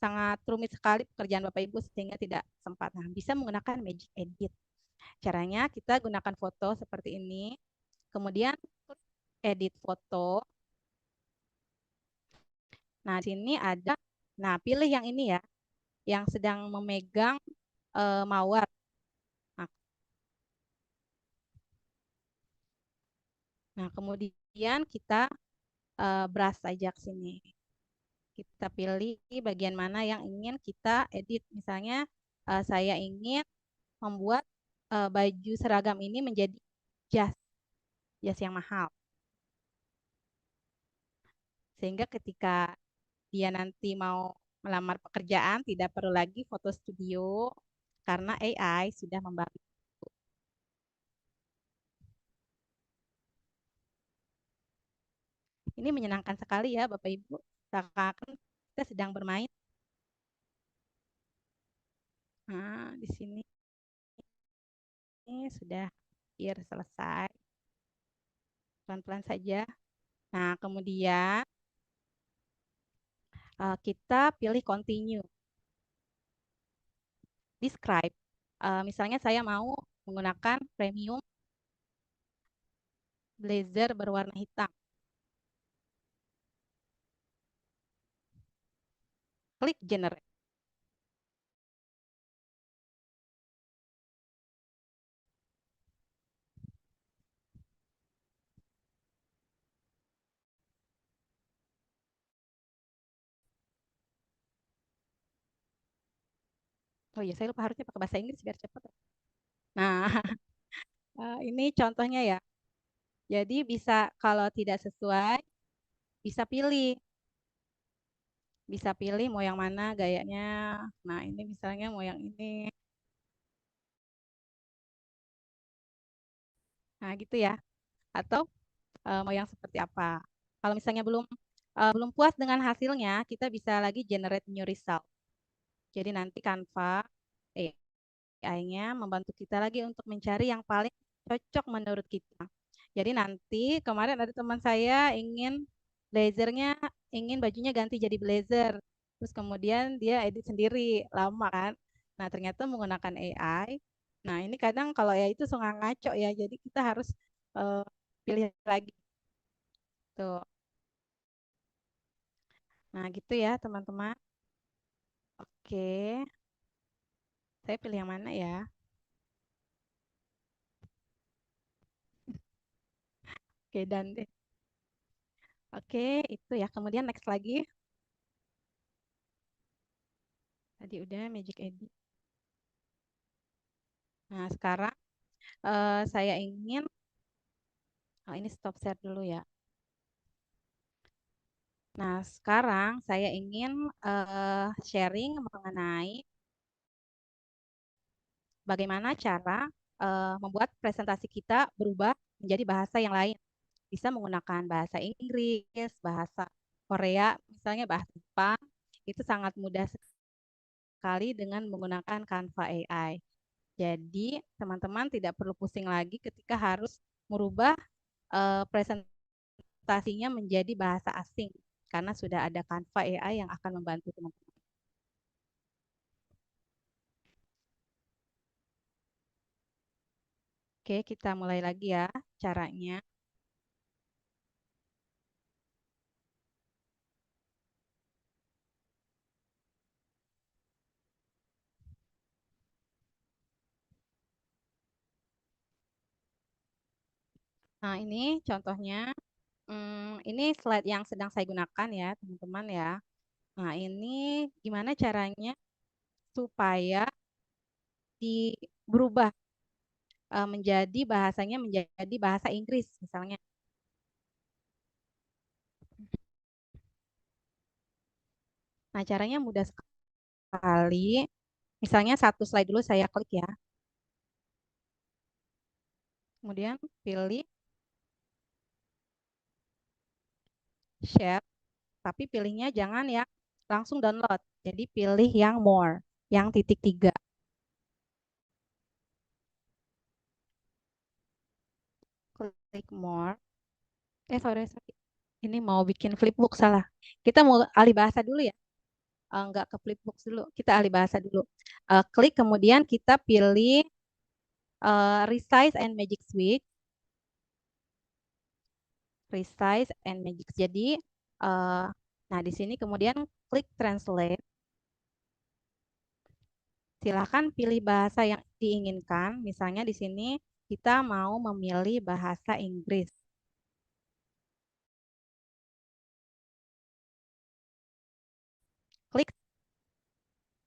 sangat rumit sekali pekerjaan Bapak Ibu sehingga tidak sempat. Nah, bisa menggunakan Magic Edit. Caranya kita gunakan foto seperti ini, kemudian edit foto. Nah, di sini ada, nah pilih yang ini ya, yang sedang memegang mawar. Nah, kemudian kita brush saja ke sini. Kita pilih bagian mana yang ingin kita edit. Misalnya saya ingin membuat baju seragam ini menjadi jas, jas yang mahal. Sehingga ketika dia nanti mau melamar pekerjaan tidak perlu lagi foto studio karena AI sudah membantu. Ini menyenangkan sekali ya Bapak Ibu. Seakan kita sedang bermain. Nah, di sini ini sudah hampir selesai. pelan-pelan saja. Nah, kemudian kita pilih continue. Describe. Misalnya saya mau menggunakan premium blazer berwarna hitam. Klik generate. Oh iya, saya lupa harusnya pakai bahasa Inggris biar cepat. Nah, ini contohnya ya. Jadi bisa kalau tidak sesuai, bisa pilih. Bisa pilih mau yang mana gayanya. Nah, ini misalnya mau yang ini. Nah, gitu ya. Atau mau yang seperti apa. Kalau misalnya belum puas dengan hasilnya, kita bisa lagi generate new result. Jadi nanti Canva AI-nya membantu kita lagi untuk mencari yang paling cocok menurut kita. Jadi nanti kemarin ada teman saya ingin bajunya ganti jadi blazer. Terus kemudian dia edit sendiri, lama kan. Nah, ternyata menggunakan AI. Nah, ini kadang kalau AI itu suka ngaco ya. Jadi kita harus eh, pilih lagi tuh. Nah, gitu ya, teman-teman. Oke, saya pilih yang mana ya? Oke, dan deh. Oke, itu ya. Kemudian next lagi. Tadi udah Magic Edit. Nah, sekarang saya ingin, ini stop share dulu ya. Nah, sekarang saya ingin sharing mengenai bagaimana cara membuat presentasi kita berubah menjadi bahasa yang lain. Bisa menggunakan bahasa Inggris, bahasa Korea, misalnya bahasa Jepang, itu sangat mudah sekali dengan menggunakan Canva AI. Jadi, teman-teman tidak perlu pusing lagi ketika harus merubah presentasinya menjadi bahasa asing karena sudah ada Canva AI yang akan membantu teman-teman. Oke, kita mulai lagi ya caranya. Nah, ini contohnya. Ini slide yang sedang saya gunakan ya, teman-teman ya. Nah, ini gimana caranya supaya berubah menjadi bahasanya menjadi bahasa Inggris misalnya. Nah, caranya mudah sekali. Misalnya satu slide dulu saya klik ya. Kemudian pilih share, tapi pilihnya jangan yang langsung download. Jadi pilih yang more, yang titik 3. Klik more. Sorry. Ini mau bikin flipbook salah. Kita mau alih bahasa dulu ya. Nggak ke flipbook dulu. Kita alih bahasa dulu. Klik kemudian kita pilih resize and magic switch. Resize and magic. Jadi, nah di sini kemudian klik translate. Silahkan pilih bahasa yang diinginkan. Misalnya di sini kita mau memilih bahasa Inggris. Klik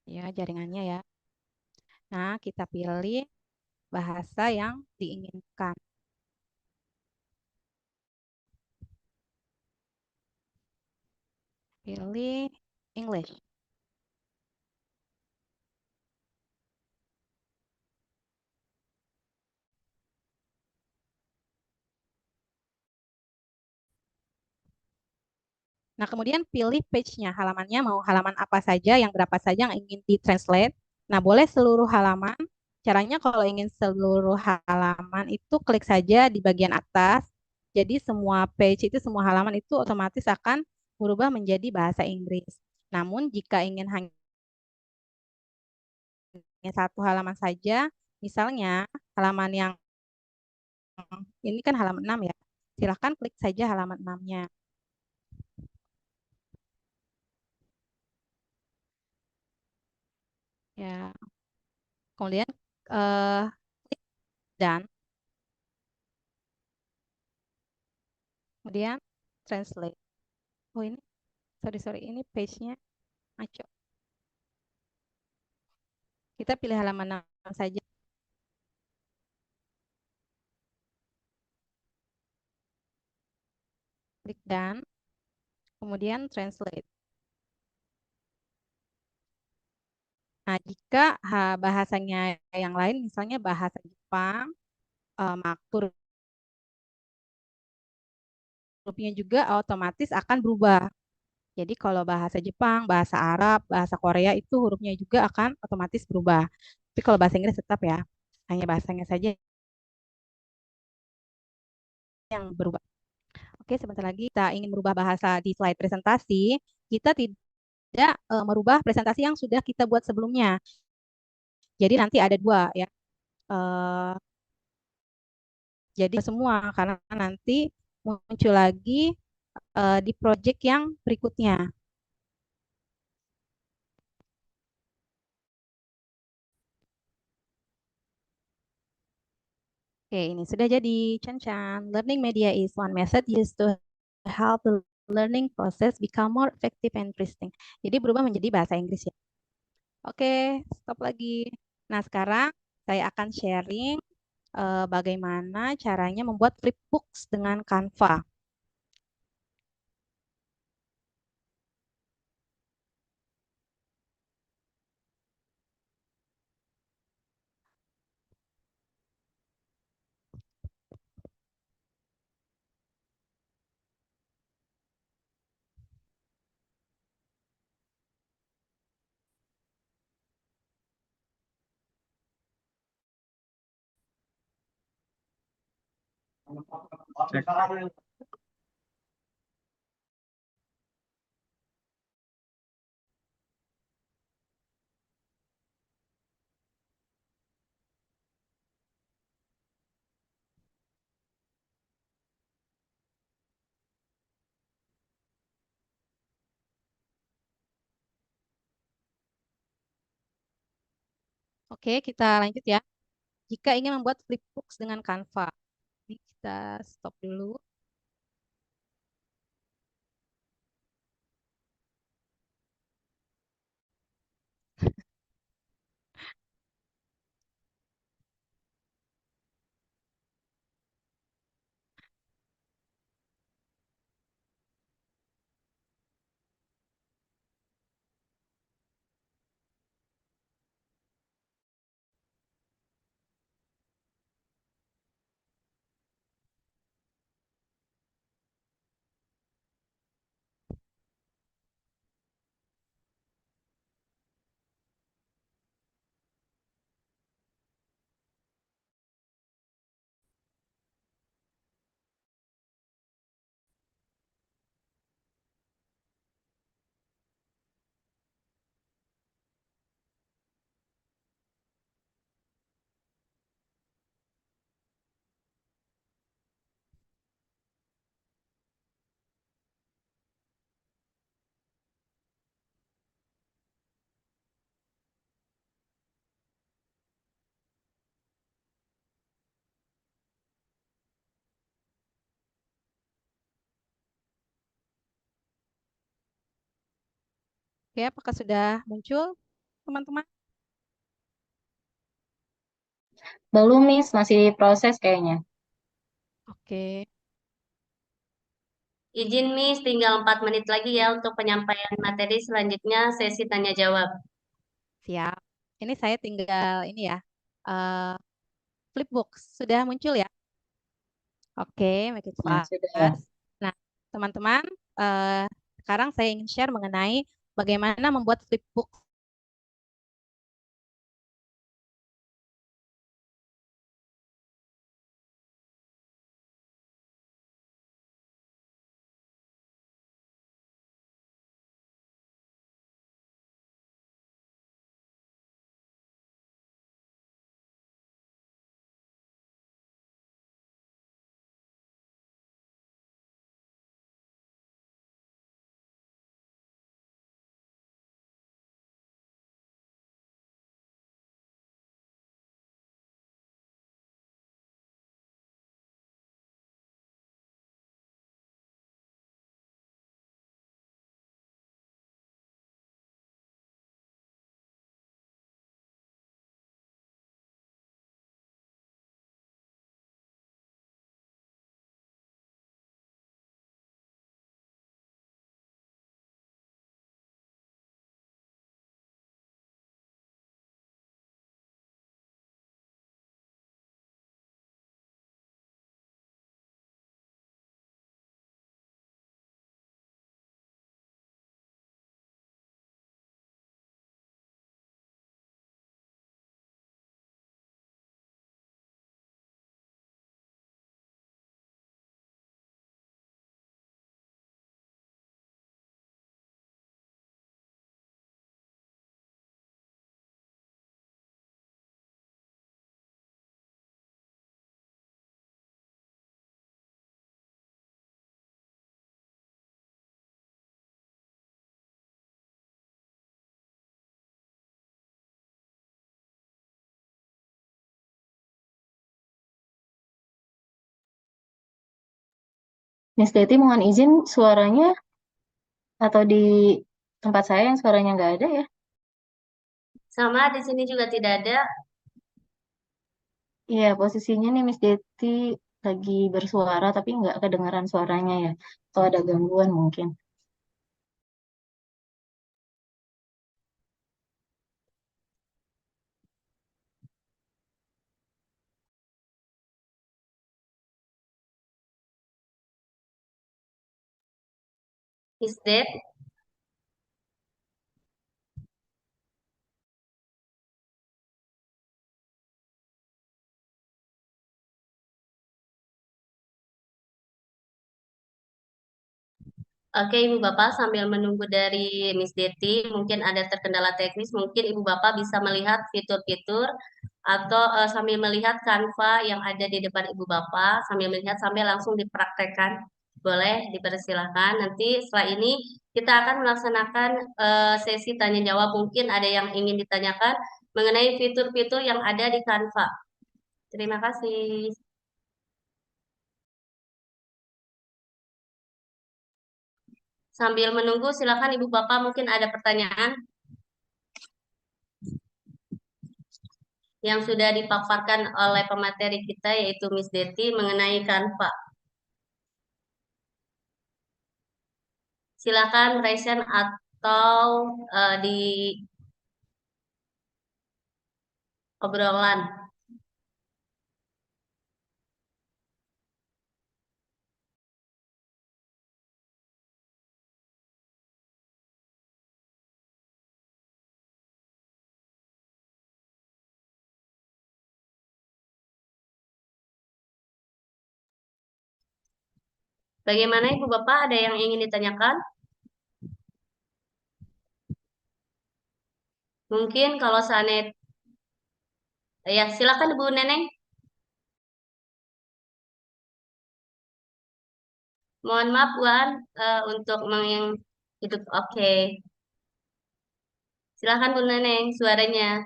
ya jaringannya ya. Nah, kita pilih bahasa yang diinginkan. Pilih English. Nah, kemudian pilih page-nya, halamannya mau halaman apa saja, yang berapa saja yang ingin di-translate. Nah, boleh seluruh halaman. Caranya kalau ingin seluruh halaman itu klik saja di bagian atas, Jadi semua page itu, semua halaman itu otomatis akan berubah menjadi bahasa Inggris. Namun jika ingin hanya satu halaman saja, misalnya halaman yang ini kan halaman 6 ya. Silahkan klik saja halaman 6-nya. Ya, kemudian klik dan kemudian translate. Oh ini, sorry, ini page-nya ngaco. Kita pilih halaman 6 saja. Klik dan kemudian translate. Nah, jika bahasanya yang lain, misalnya bahasa Jepang, maksud hurufnya juga otomatis akan berubah. Jadi kalau bahasa Jepang, bahasa Arab, bahasa Korea itu hurufnya juga akan otomatis berubah. Tapi kalau bahasa Inggris tetap ya, hanya bahasanya saja yang berubah. Oke, sebentar lagi kita ingin merubah bahasa di slide presentasi, kita tidak merubah presentasi yang sudah kita buat sebelumnya. Jadi nanti ada dua ya. Eh, jadi semua karena nanti muncul lagi di project yang berikutnya. Oke, ini sudah jadi. Chan-chan. Learning media is one method used to help the learning process become more effective and interesting. Jadi berubah menjadi bahasa Inggris ya. Oke, stop lagi. Nah, sekarang saya akan sharing bagaimana caranya membuat flipbooks dengan Canva. Oke, kita lanjut ya. Jika ingin membuat flipbooks dengan Canva, ini kita stop dulu. Oke, apakah sudah muncul, teman-teman? Belum, Miss, masih proses kayaknya. Oke, Izin Miss, tinggal 4 menit lagi ya untuk penyampaian materi selanjutnya sesi tanya jawab. siap. Ini saya tinggal ini ya, eh, flipbooks sudah muncul ya. Oke, make it Nah, sudah. fast. Nah, teman-teman, eh, sekarang saya ingin share mengenai bagaimana membuat flipbook Miss Deti mohon izin suaranya atau di tempat saya yang suaranya nggak ada ya? Sama di sini juga tidak ada. Iya, posisinya nih Miss Deti lagi bersuara tapi nggak kedengaran suaranya ya. Atau ada gangguan mungkin. Is that? Oke, Ibu Bapak sambil menunggu dari Miss Deti, mungkin ada terkendala teknis, mungkin Ibu Bapak bisa melihat fitur-fitur atau sambil melihat Canva yang ada di depan Ibu Bapak, sambil melihat sambil langsung dipraktekkan. Boleh dipersilahkan. Nanti setelah ini kita akan melaksanakan sesi tanya jawab. Mungkin ada yang ingin ditanyakan mengenai fitur-fitur yang ada di Canva. Terima kasih. Sambil menunggu, silakan Ibu Bapak mungkin ada pertanyaan yang sudah dipaparkan oleh pemateri kita yaitu Miss Deti mengenai Canva. Silakan raise hand atau di obrolan. Bagaimana Ibu Bapak, ada yang ingin ditanyakan? Mungkin kalau seandainya, ya silakan Ibu Neneng. Mohon maaf Wan untuk hidup. Oke, silakan Bu Neneng suaranya.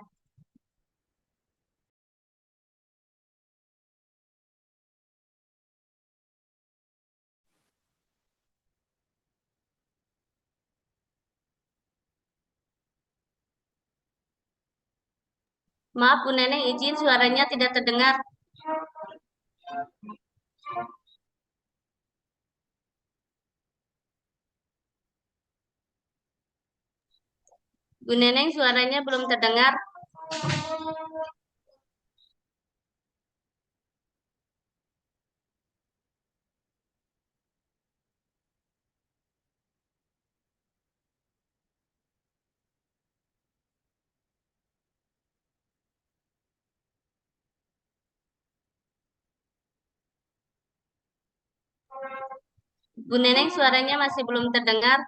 Maaf Bu Neneng, izin suaranya tidak terdengar. Bu Neneng suaranya belum terdengar. Bu Neneng suaranya masih belum terdengar.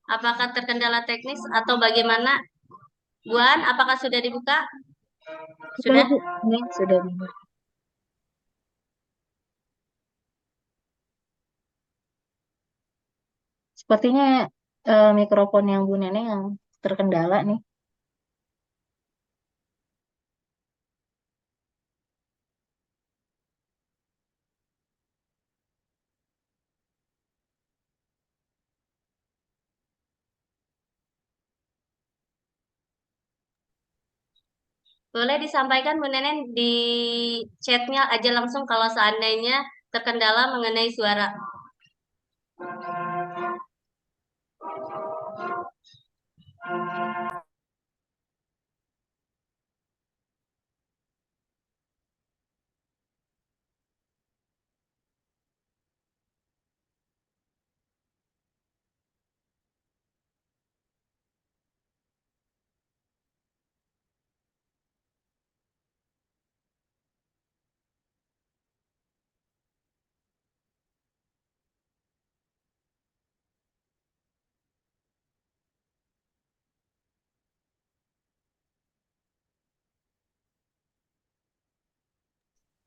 Apakah terkendala teknis atau bagaimana? Buan, apakah sudah dibuka? Sudah, Sudah? Bu. Ini sudah benar. Sepertinya mikrofon yang Bu Neneng yang terkendala nih. Boleh disampaikan Bu Nenen di chatnya aja langsung kalau seandainya terkendala mengenai suara.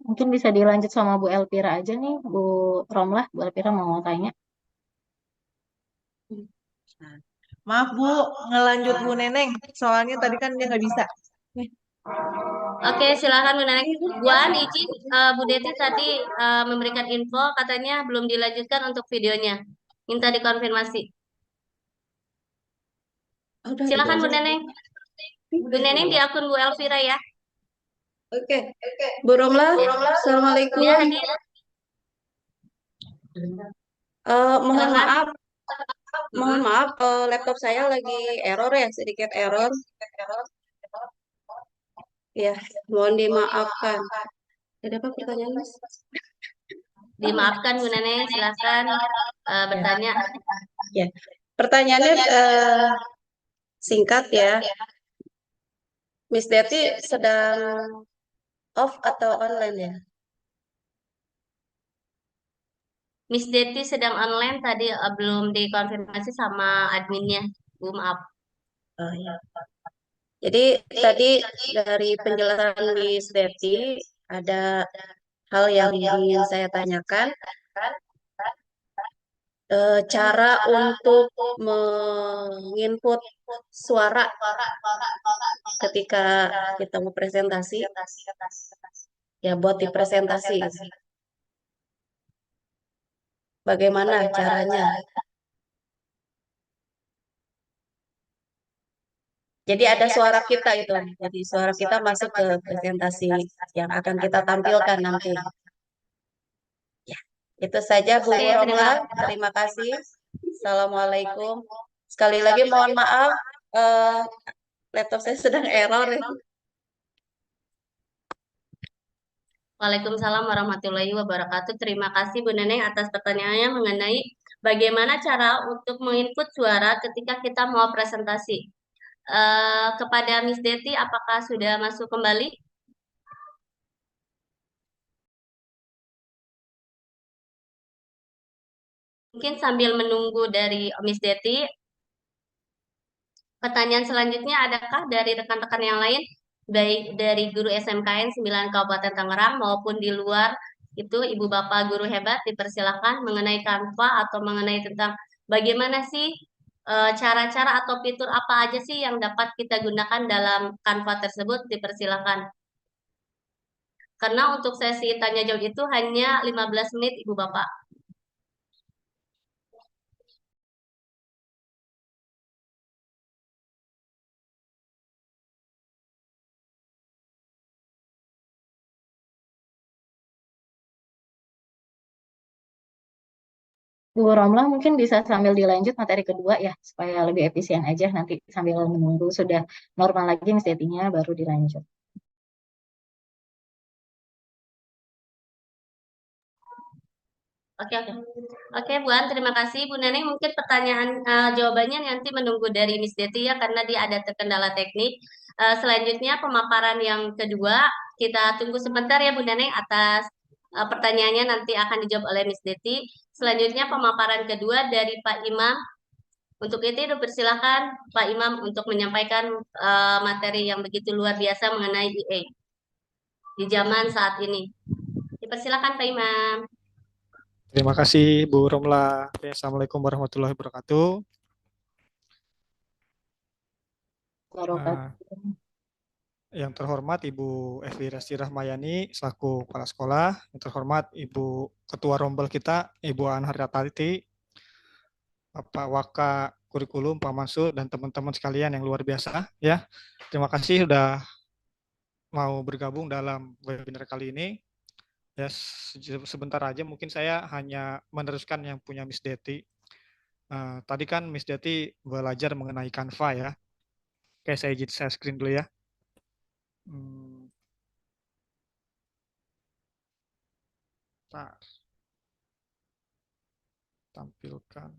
Mungkin bisa dilanjut sama Bu Elvira aja nih, Bu Romlah. Bu Elvira mau tanya. Maaf Bu, ngelanjut Bu Neneng. Soalnya tadi kan dia nggak bisa. Oke, silakan Bu Neneng. Buan, izin Bu Deti tadi memberikan info katanya belum dilanjutkan untuk videonya. Minta dikonfirmasi. Udah gitu Silakan Bu aja. Neneng. Bu Neneng di akun Bu Elvira ya. Oke. Bu Romla, Assalamualaikum. Dia hadir. Mohon Silakan. maaf, laptop saya lagi error ya, sedikit error. Ya, mohon dimaafkan. Ada apa pertanyaannya? Dimaafkan Bu Neneng, silakan bertanya. Ya, pertanyaannya singkat ya. Miss Deti sedang off atau online ya? Miss Deti sedang online tadi belum dikonfirmasi sama adminnya. Bu, maaf. Oh, ya. Jadi tadi dari penjelasan Miss Deti ada hal yang ingin saya tanyakan. Cara untuk menginput suara ketika kita mau presentasi, ya buat di presentasi. Bagaimana caranya? Jadi ada suara kita itu. Jadi suara kita masuk ke presentasi yang akan kita tampilkan nanti. Ya, itu saja Bu Oke, Romla. Terima kasih. Assalamualaikum. Sekali lagi mohon maaf, laptop saya sedang error. Waalaikumsalam warahmatullahi wabarakatuh. Terima kasih Bu Neneng atas pertanyaannya mengenai bagaimana cara untuk menginput suara ketika kita mau presentasi. Kepada Miss Deti, apakah sudah masuk kembali? Mungkin sambil menunggu dari Miss Deti, pertanyaan selanjutnya adakah dari rekan-rekan yang lain, baik dari guru SMKN 9 Kabupaten Tangerang maupun di luar itu Ibu Bapak guru hebat dipersilakan mengenai Canva atau mengenai tentang bagaimana sih cara-cara atau fitur apa aja sih yang dapat kita gunakan dalam Canva tersebut dipersilakan. Karena untuk sesi tanya jawab itu hanya 15 menit Ibu Bapak. Bu Romla mungkin bisa sambil dilanjut materi kedua ya, supaya lebih efisien aja nanti sambil menunggu sudah normal lagi Miss Detinya baru dilanjut. Oke, oke. Oke, Buan, terima kasih. Bu Neneng, mungkin pertanyaan jawabannya nanti menunggu dari Miss Deti ya, karena dia ada terkendala teknik. Selanjutnya, pemaparan yang kedua, kita tunggu sebentar ya Bu Neneng atas pertanyaannya nanti akan dijawab oleh Miss Deti. Selanjutnya, pemaparan kedua dari Pak Imam. Untuk itu, dipersilakan Pak Imam untuk menyampaikan materi yang begitu luar biasa mengenai EA di zaman saat ini. Dipersilakan Pak Imam. Terima kasih Bu Romla. Oke, Assalamualaikum warahmatullahi wabarakatuh. Yang terhormat Ibu Elvira Rahmayani selaku Kepala Sekolah, yang terhormat Ibu Ketua Rombel kita, Ibu Anhariyatati, Bapak Waka Kurikulum, Pak Mansur, dan teman-teman sekalian yang luar biasa. Ya, terima kasih sudah mau bergabung dalam webinar kali ini. Ya, sebentar aja mungkin saya hanya meneruskan yang punya Miss Deti. Tadi kan Miss Deti belajar mengenai Canva ya. Oke, saya share screen dulu ya. Tampilkan.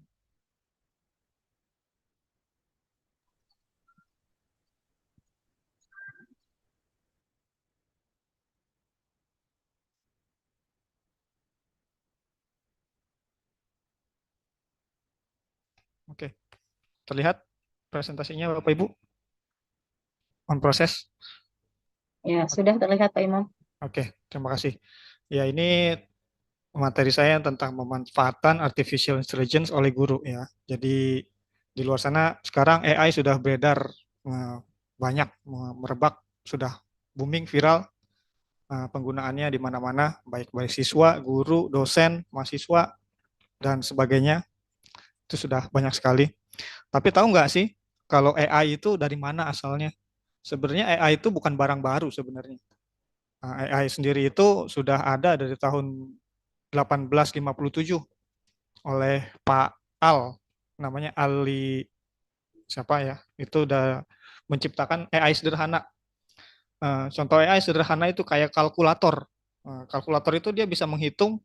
Oke, terlihat presentasinya Bapak Ibu? On proses? Ya, sudah terlihat Pak Imam. Oke, terima kasih. Ya, ini materi saya tentang pemanfaatan artificial intelligence oleh guru ya. Jadi di luar sana sekarang AI sudah beredar banyak, merebak, sudah booming, viral, penggunaannya di mana-mana, baik siswa, guru, dosen, mahasiswa, dan sebagainya. Itu sudah banyak sekali. Tapi tahu nggak sih, kalau AI itu dari mana asalnya? Sebenarnya AI itu bukan barang baru sebenarnya. AI sendiri itu sudah ada dari tahun 1857 oleh Pak Al, namanya Ali siapa ya? Itu udah menciptakan AI sederhana. Contoh AI sederhana itu kayak kalkulator. Kalkulator itu dia bisa menghitung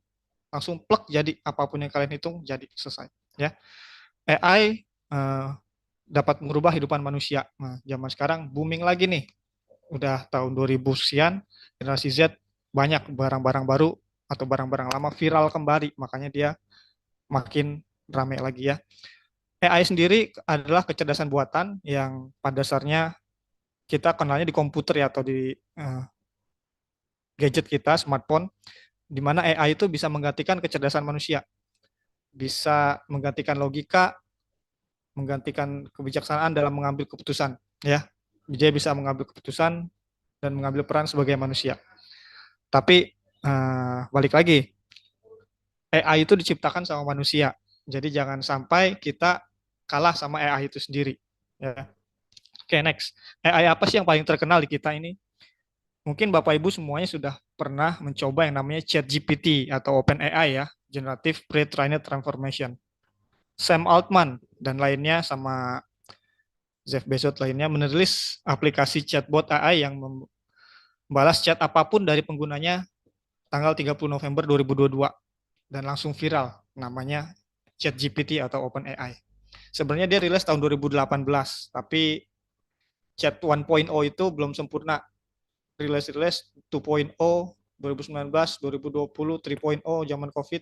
langsung plek jadi apapun yang kalian hitung jadi selesai. Ya, AI dapat mengubah kehidupan manusia. Nah, zaman sekarang booming lagi nih. Udah tahun 2000 sekian, generasi Z banyak barang-barang baru atau barang-barang lama viral kembali. Makanya dia makin ramai lagi ya. AI sendiri adalah kecerdasan buatan yang pada dasarnya kita kenalnya di komputer ya atau di gadget kita, smartphone, di mana AI itu bisa menggantikan kecerdasan manusia, bisa menggantikan logika, menggantikan kebijaksanaan dalam mengambil keputusan. Ya, dia bisa mengambil keputusan dan mengambil peran sebagai manusia. Tapi balik lagi, AI itu diciptakan sama manusia, jadi jangan sampai kita kalah sama AI itu sendiri. Ya. Oke, next. AI apa sih yang paling terkenal di kita ini? Mungkin Bapak Ibu semuanya sudah pernah mencoba yang namanya ChatGPT atau OpenAI ya, Generative Pre-trained Transformation. Sam Altman dan lainnya sama Jeff Bezos lainnya merilis aplikasi chatbot AI yang membalas chat apapun dari penggunanya tanggal 30 November 2022 dan langsung viral, namanya ChatGPT atau OpenAI. Sebenarnya dia rilis tahun 2018, tapi Chat 1.0 itu belum sempurna. Rilis 2.0 2019, 2020 3.0 zaman COVID,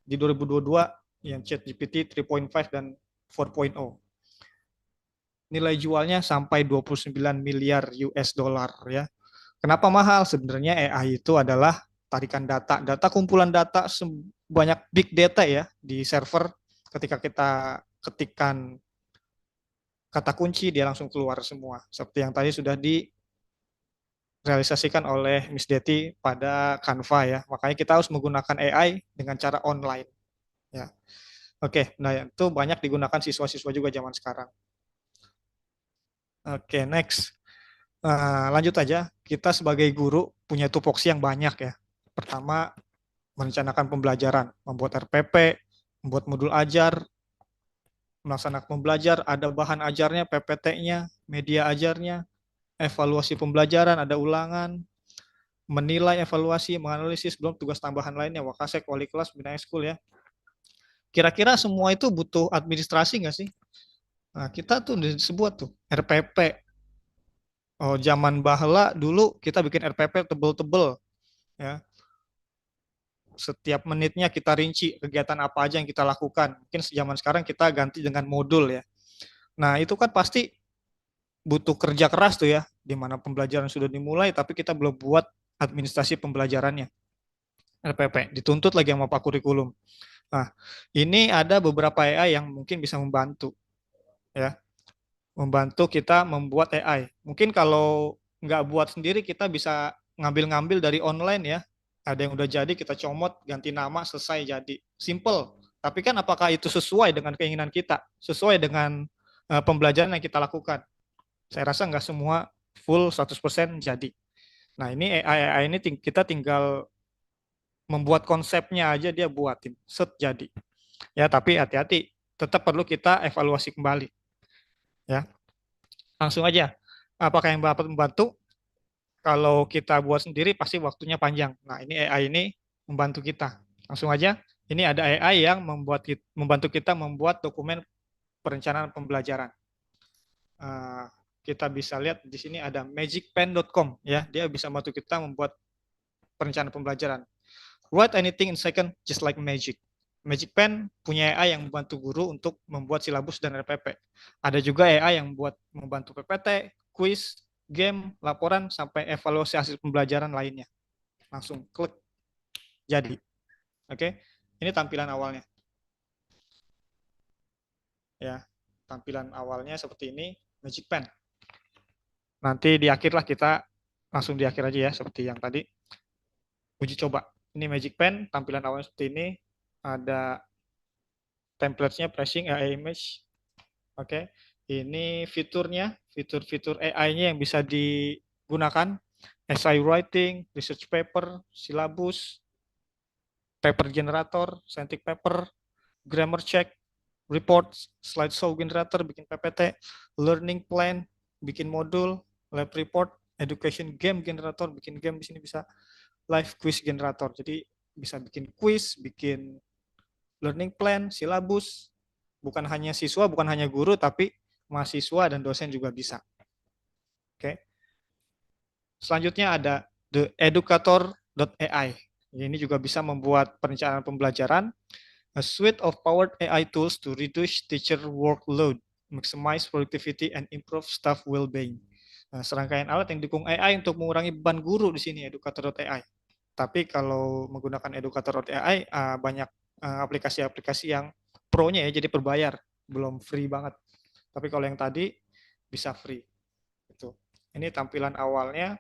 di 2022 yang ChatGPT 3.5 dan 4.0. Nilai jualnya sampai 29 miliar US dollar ya. Kenapa mahal? Sebenarnya AI itu adalah tarikan data kumpulan data banyak big data ya di server. Ketika kita ketikkan kata kunci dia langsung keluar semua. Seperti yang tadi sudah direalisasikan oleh Miss Deti pada Canva ya. Makanya kita harus menggunakan AI dengan cara online. Ya. Oke, nah itu banyak digunakan siswa-siswa juga zaman sekarang. Oke, next. Lanjut aja. Kita sebagai guru punya tupoksi yang banyak ya. Pertama, merencanakan pembelajaran, membuat RPP, membuat modul ajar, melaksanakan pembelajar, ada bahan ajarnya, PPT-nya, media ajarnya, evaluasi pembelajaran, ada ulangan, menilai, evaluasi, menganalisis, belum tugas tambahan lainnya, Wakasek, wali kelas, bina ekskul ya. Kira-kira semua itu butuh administrasi nggak sih? Nah, kita tuh disebut tuh RPP. Oh, zaman bahla dulu kita bikin RPP tebel-tebel ya. Setiap menitnya kita rinci kegiatan apa aja yang kita lakukan. Mungkin zaman sekarang kita ganti dengan modul ya. Nah, itu kan pasti butuh kerja keras tuh ya, di mana pembelajaran sudah dimulai tapi kita belum buat administrasi pembelajarannya. RPP dituntut lagi sama Pak Kurikulum. Nah, ini ada beberapa AI yang mungkin bisa membantu ya. Membantu kita membuat AI. Mungkin kalau nggak buat sendiri kita bisa ngambil-ngambil dari online ya. Ada yang udah jadi kita comot, ganti nama, selesai jadi. Simple. Tapi kan apakah itu sesuai dengan keinginan kita? Sesuai dengan pembelajaran yang kita lakukan? Saya rasa nggak semua full 100% jadi. Nah ini AI ini kita tinggal membuat konsepnya aja dia buatin, set jadi. Ya tapi hati-hati, tetap perlu kita evaluasi kembali. Ya, langsung aja. Apakah yang dapat membantu? Kalau kita buat sendiri pasti waktunya panjang. Nah ini AI ini membantu kita. Langsung aja. Ini ada AI yang membantu kita membuat dokumen perencanaan pembelajaran. Kita bisa lihat di sini ada magicpen.com ya, dia bisa membantu kita membuat perencanaan pembelajaran. Write anything in second just like magic. Magic Pen punya AI yang membantu guru untuk membuat silabus dan RPP. Ada juga AI yang membantu PPT, quiz, game, laporan sampai evaluasi hasil pembelajaran lainnya. Langsung klik jadi. Oke. Ini tampilan awalnya. Ya, tampilan awalnya seperti ini, Magic Pen. Nanti di akhir lah kita langsung di akhir aja ya, seperti yang tadi. Uji coba. Ini Magic Pen, tampilan awalnya seperti ini. Ada template-nya, pressing AI image. Oke, ini fiturnya, fitur-fitur AI-nya yang bisa digunakan. Essay writing, research paper, silabus, paper generator, scientific paper, grammar check, reports, slideshow generator, bikin PPT, learning plan, bikin modul, lab report, education game generator, bikin game di sini bisa, live quiz generator. Jadi bisa bikin quiz, bikin learning plan, silabus, bukan hanya siswa, bukan hanya guru, tapi mahasiswa dan dosen juga bisa. Oke. Selanjutnya ada theeducator.ai. Ini juga bisa membuat perencanaan pembelajaran, a suite of powered AI tools to reduce teacher workload, maximize productivity, and improve staff well-being. Nah, serangkaian alat yang didukung AI untuk mengurangi beban guru di sini, educator.ai. Tapi kalau menggunakan educator.ai, banyak aplikasi-aplikasi yang pro-nya ya, jadi berbayar, belum free banget. Tapi kalau yang tadi bisa free. Itu. Ini tampilan awalnya,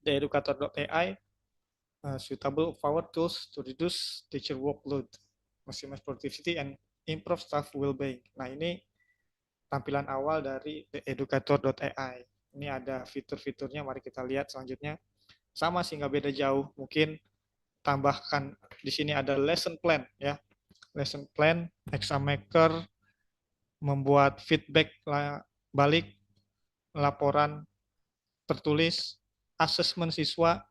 theeducator.ai, suitable power tools to reduce teacher workload, maximize productivity, and improve staff well-being. Nah, ini tampilan awal dari theeducator.ai. Ini ada fitur-fiturnya, mari kita lihat selanjutnya. Sama sih, nggak beda jauh. Mungkin tambahkan di sini ada lesson plan ya. Lesson plan, exam maker, membuat feedback balik, laporan tertulis, assessment siswa,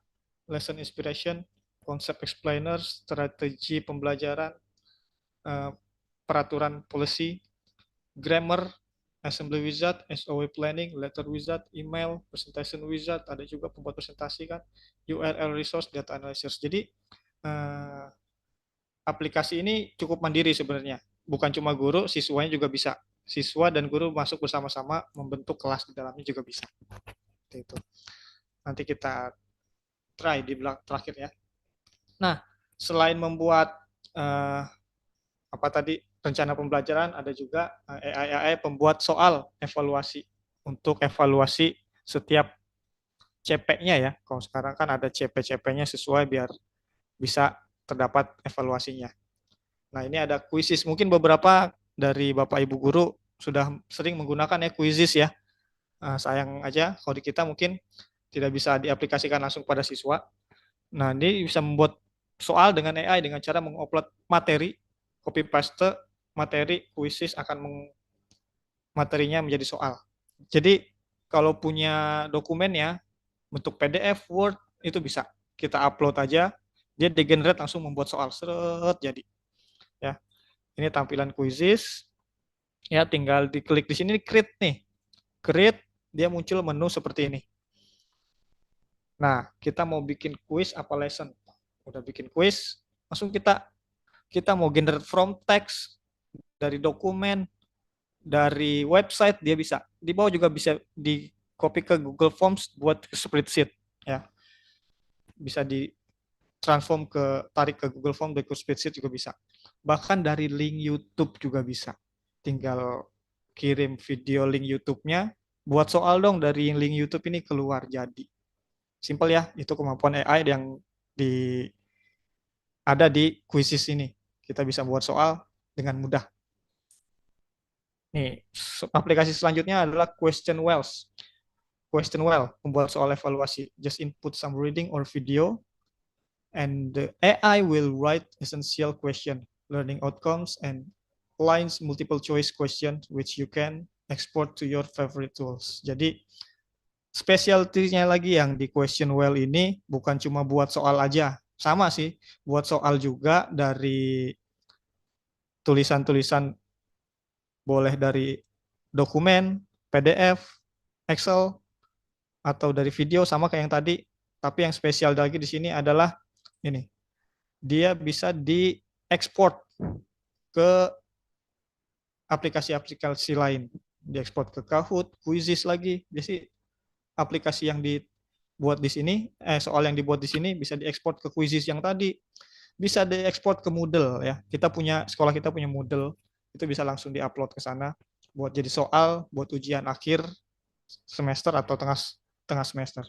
lesson inspiration, konsep explainer, strategi pembelajaran, peraturan policy, grammar, assembly wizard, SOW planning, letter wizard, email, presentation wizard, ada juga pembuat presentasi kan, URL resource, data analysis. Jadi aplikasi ini cukup mandiri sebenarnya. Bukan cuma guru, siswanya juga bisa. Siswa dan guru masuk bersama-sama membentuk kelas di dalamnya juga bisa. Itu. Nanti kita try di blog terakhir ya. Nah, selain membuat apa tadi rencana pembelajaran, ada juga AI pembuat soal evaluasi untuk evaluasi setiap CP-nya ya. Kalau sekarang kan ada CP-CP-nya sesuai biar bisa terdapat evaluasinya. Nah, ini ada quizzes. Mungkin beberapa dari Bapak Ibu guru sudah sering menggunakan ya quizzes ya. Sayang aja kalau di kita mungkin tidak bisa diaplikasikan langsung pada siswa. Nah, ini bisa membuat soal dengan AI dengan cara mengupload materi, copy paste materi, quizzes akan materinya menjadi soal. Jadi kalau punya dokumennya bentuk PDF, Word, itu bisa kita upload aja, dia degenerate langsung membuat soal, seret jadi. Ya, ini tampilan quizzes. Ya, tinggal diklik di sini create nih. Create, dia muncul menu seperti ini. Nah, kita mau bikin quiz apa lesson? Udah bikin quiz, langsung kita mau generate from text, dari dokumen, dari website, dia bisa. Di bawah juga bisa di copy ke Google Forms buat spreadsheet. Ya. Bisa di transform tarik ke Google Form, dari spreadsheet juga bisa. Bahkan dari link YouTube juga bisa. Tinggal kirim video link YouTube-nya, buat soal dong dari link YouTube ini keluar jadi. Simple ya, itu kemampuan AI yang ada di quizzes ini. Kita bisa buat soal dengan mudah. Nih, aplikasi selanjutnya adalah Question Wells. Question Well, membuat soal evaluasi. Just input some reading or video, and the AI will write essential question, learning outcomes, and lines multiple choice question, which you can export to your favorite tools. Jadi, specialty-nya lagi yang di Question Well ini bukan cuma buat soal aja. Sama sih, buat soal juga dari tulisan-tulisan, boleh dari dokumen, PDF, Excel, atau dari video sama kayak yang tadi. Tapi yang spesial lagi di sini adalah ini. Dia bisa diekspor ke aplikasi-aplikasi lain. Diekspor ke Kahoot, Quizzes lagi. Jadi aplikasi yang dibuat di sini, soal yang dibuat di sini bisa diekspor ke Quizzes yang tadi. Bisa diekspor ke Moodle ya. Sekolah kita punya Moodle, itu bisa langsung diupload ke sana buat jadi soal, buat ujian akhir semester atau tengah semester.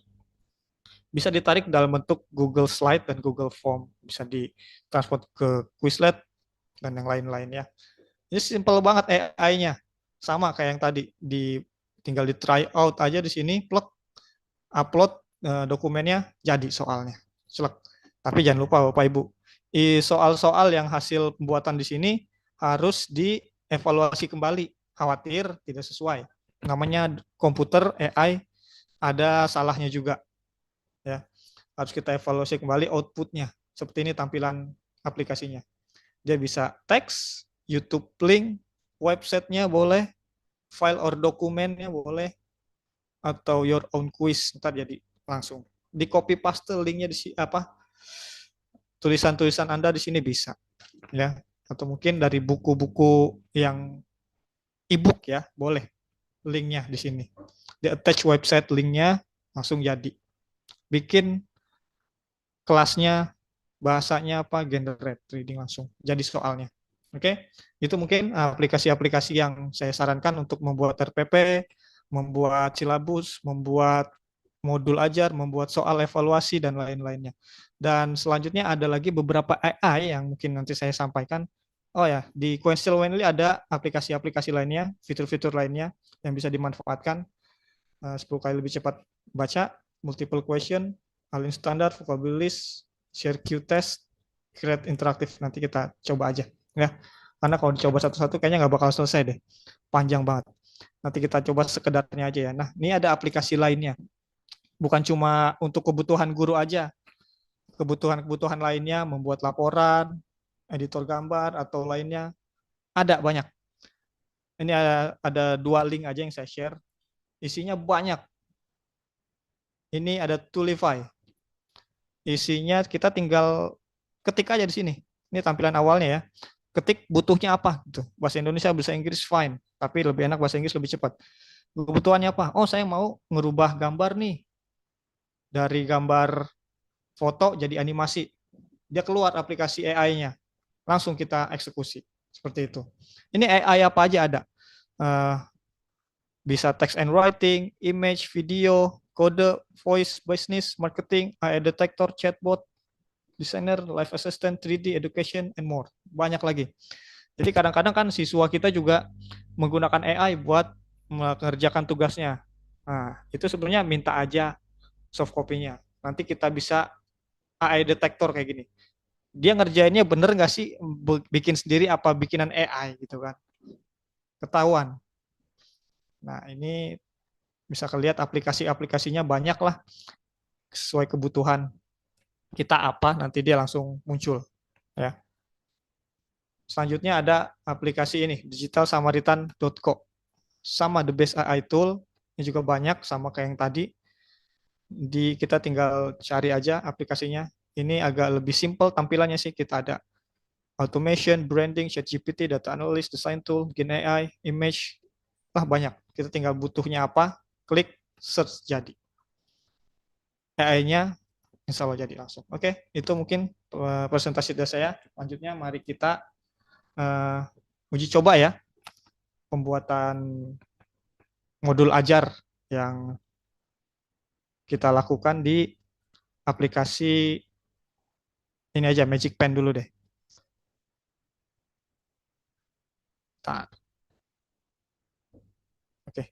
bisa ditarik dalam bentuk Google Slide dan Google Form, bisa ditransport ke Quizlet dan yang lain-lainnya. Ini simple banget AI-nya, sama kayak yang tadi, tinggal di try out aja di sini, plug, upload dokumennya, jadi soalnya. Selek. Tapi jangan lupa Bapak Ibu, soal-soal yang hasil pembuatan di sini harus dievaluasi kembali, khawatir tidak sesuai. Namanya komputer AI ada salahnya juga, ya. Harus kita evaluasi kembali outputnya. Seperti ini tampilan aplikasinya. Dia bisa teks, YouTube link, websitenya boleh, file or dokumennya boleh, atau your own quiz, ntar jadi langsung. Di copy paste linknya di tulisan-tulisan Anda di sini bisa, ya. Atau mungkin dari buku-buku yang e-book ya, boleh linknya di sini. Di attach website linknya langsung jadi. Bikin kelasnya, bahasanya apa, generate reading langsung jadi soalnya. Oke, itu mungkin aplikasi-aplikasi yang saya sarankan untuk membuat RPP, membuat silabus, membuat modul ajar, membuat soal evaluasi dan lain-lainnya. Dan selanjutnya ada lagi beberapa AI yang mungkin nanti saya sampaikan. Oh ya, di Coincidentally ada aplikasi-aplikasi lainnya, fitur-fitur lainnya yang bisa dimanfaatkan. 10 kali lebih cepat baca, multiple question, Alin standar, vocabulary list, share Q test, create interaktif. Nanti kita coba aja, ya. Karena kalau dicoba satu-satu kayaknya nggak bakal selesai deh, panjang banget. Nanti kita coba sekedarnya aja ya. Nah, ini ada aplikasi lainnya. Bukan cuma untuk kebutuhan guru aja. Kebutuhan-kebutuhan lainnya, membuat laporan, editor gambar, atau lainnya, ada banyak. Ini ada 2 link aja yang saya share. Isinya banyak. Ini ada Toolify. Isinya kita tinggal ketik aja di sini. Ini tampilan awalnya ya. Ketik butuhnya apa gitu. Bahasa Indonesia, bahasa Inggris fine, tapi lebih enak bahasa Inggris lebih cepat. Kebutuhannya apa? Oh, saya mau ngerubah gambar nih. Dari gambar foto jadi animasi. Dia keluar aplikasi AI-nya. Langsung kita eksekusi. Seperti itu. Ini AI apa aja ada. Bisa text and writing, image, video, kode, voice, business, marketing, AI detector, chatbot, designer, live assistant, 3D, education, and more. Banyak lagi. Jadi kadang-kadang kan siswa kita juga menggunakan AI buat mengerjakan tugasnya. Nah, itu sebenarnya minta aja soft copy-nya. Nanti kita bisa AI detector kayak gini. Dia ngerjainnya bener nggak sih bikin sendiri apa bikinan AI gitu kan. Ketahuan. Nah, ini bisa kelihatan aplikasi-aplikasinya banyak lah. Sesuai kebutuhan kita apa, nanti dia langsung muncul. Ya. Selanjutnya ada aplikasi ini, digitalsamaritan.co. Sama the best AI tool, ini juga banyak, sama kayak yang tadi. Kita tinggal cari aja aplikasinya. Ini agak lebih simple tampilannya sih. Kita ada automation, branding, ChatGPT, data analyst, design tool, Gen AI, image, banyak. Kita tinggal butuhnya apa, klik, search, jadi. AI-nya insya Allah jadi langsung. Oke, itu mungkin presentasi dari saya. Lanjutnya mari kita uji coba ya, pembuatan modul ajar yang kita lakukan di aplikasi ini aja, Magic Pen dulu deh. Oke.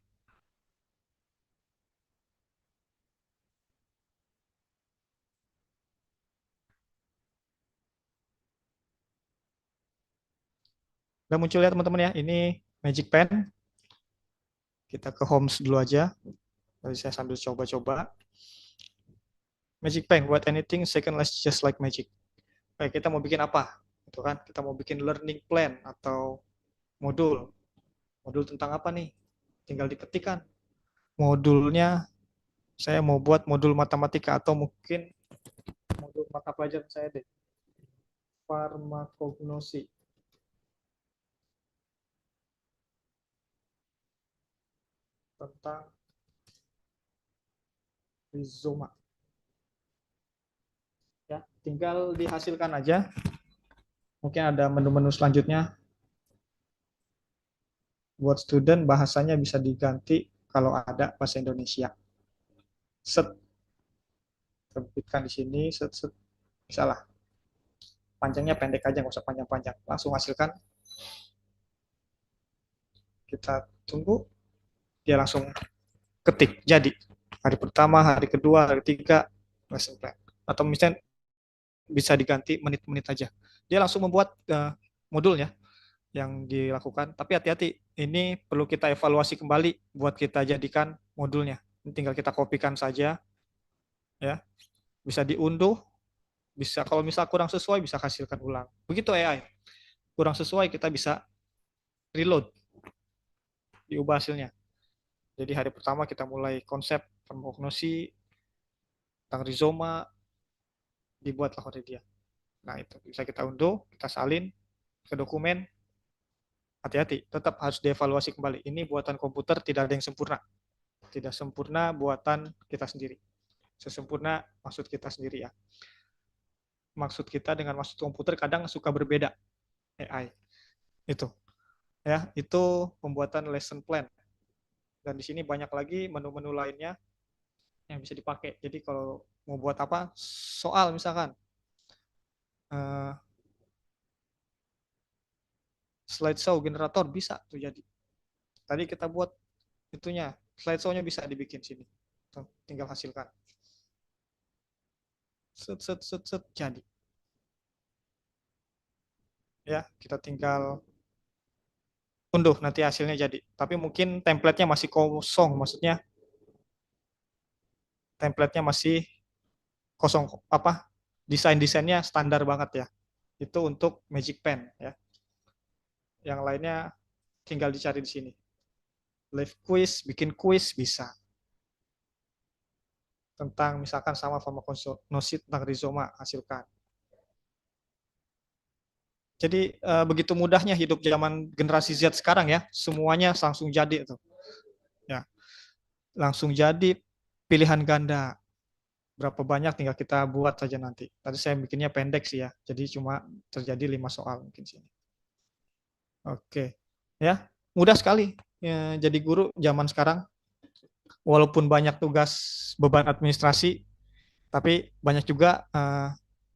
Udah muncul ya teman-teman ya, ini Magic Pen. Kita ke Homes dulu aja. Tadi saya sambil coba-coba. Magic Pen, what anything, secondless just like magic. Oke, kita mau bikin apa? Itu kan, kita mau bikin learning plan atau modul. Modul tentang apa nih? Tinggal diketikkan. Modulnya, saya mau buat modul matematika atau mungkin modul mata pelajaran saya deh. Farmakognosi. Tentang rizoma. Ya, tinggal dihasilkan aja. Mungkin ada menu-menu selanjutnya. Buat student bahasanya bisa diganti kalau ada bahasa Indonesia. Set. terbitkan di sini, misalnya panjangnya pendek aja, nggak usah panjang-panjang, langsung hasilkan. Kita tunggu, dia langsung ketik jadi hari pertama, hari kedua, hari ketiga lesson plan. Atau misalnya bisa diganti menit-menit aja, dia langsung membuat modulnya yang dilakukan. Tapi hati-hati, ini perlu kita evaluasi kembali buat kita jadikan modulnya. Tinggal kita kopikan saja, ya. Bisa diunduh, bisa kalau misal kurang sesuai bisa hasilkan ulang. Begitu AI. Kurang sesuai kita bisa reload, diubah hasilnya. Jadi hari pertama kita mulai konsep farmakognosi tentang rizoma, dibuatlah oleh dia. Nah itu bisa kita unduh, kita salin ke dokumen. Hati-hati, tetap harus dievaluasi kembali. Ini buatan komputer, tidak ada yang sempurna. Tidak sempurna buatan kita sendiri. Sesempurna maksud kita sendiri ya. Maksud kita dengan maksud komputer kadang suka berbeda. AI. Itu. Ya, itu pembuatan lesson plan. Dan di sini banyak lagi menu-menu lainnya yang bisa dipakai. Jadi kalau mau buat apa, soal misalkan, slideshow generator bisa tuh jadi. Tadi kita buat itunya, slideshow-nya bisa dibikin sini. Tuh, tinggal hasilkan. Set, set, set, set, jadi. Ya, kita tinggal unduh, nanti hasilnya jadi. Tapi mungkin template-nya masih kosong, maksudnya template-nya masih kosong, apa, desainnya standar banget ya. Itu untuk Magic Pen ya. Yang lainnya tinggal dicari di sini. Live quiz, bikin quiz bisa. Tentang misalkan sama farmakognosi tentang rizoma, hasilkan. Jadi begitu mudahnya hidup zaman generasi Z sekarang ya, semuanya langsung jadi itu. Ya, langsung jadi pilihan ganda. Berapa banyak tinggal kita buat saja nanti. Tadi saya bikinnya pendek sih ya, jadi cuma terjadi 5 soal mungkin sini. Oke, ya mudah sekali ya, jadi guru zaman sekarang. Walaupun banyak tugas beban administrasi, tapi banyak juga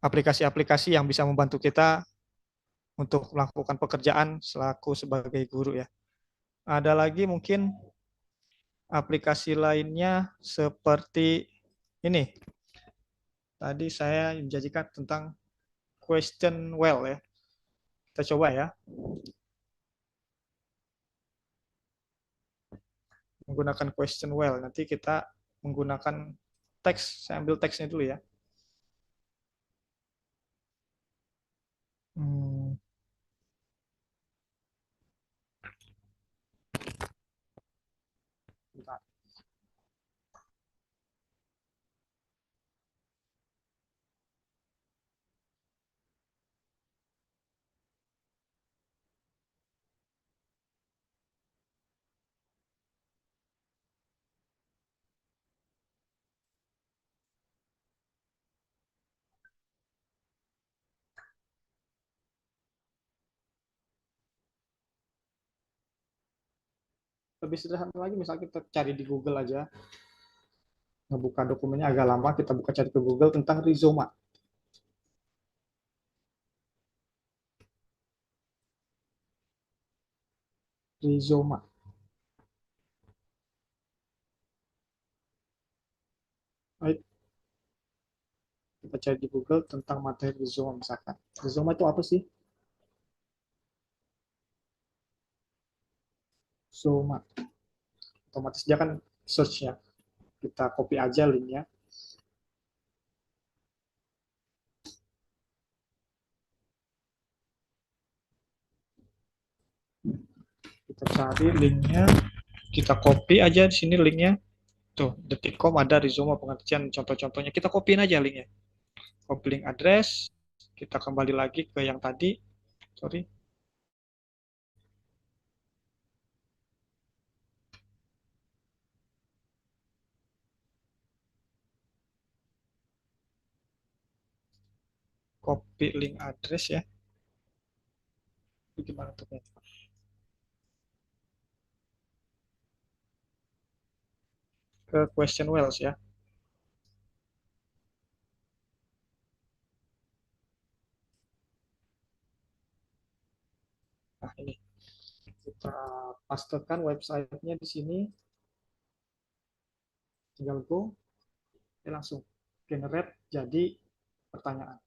aplikasi-aplikasi yang bisa membantu kita untuk melakukan pekerjaan selaku sebagai guru ya. Ada lagi mungkin aplikasi lainnya seperti ini. Tadi saya menjanjikan tentang question well ya. Kita coba ya. Menggunakan question well. Nanti kita menggunakan teks. Saya ambil teksnya dulu ya. Hmm. Bentar. Lebih sederhana lagi, misal kita cari di Google aja. Ngebuka dokumennya agak lama, kita buka cari ke Google tentang rizoma. Rizoma. Baik. Kita cari di Google tentang materi rizoma misalkan. Rizoma itu apa sih? Rizoma. Otomatis dia kan search-nya. Kita copy aja linknya. Kita cari linknya. Kita copy aja di sini linknya. Tuh, detik.com ada rizoma pengertian contoh-contohnya. Kita copyin aja linknya. Copy link address. Kita kembali lagi ke yang tadi. Sorry. Copy link address ya. Itu gimana tuh? Ke question wells ya. pastekan websitenya di sini, tinggal go, langsung generate jadi pertanyaan.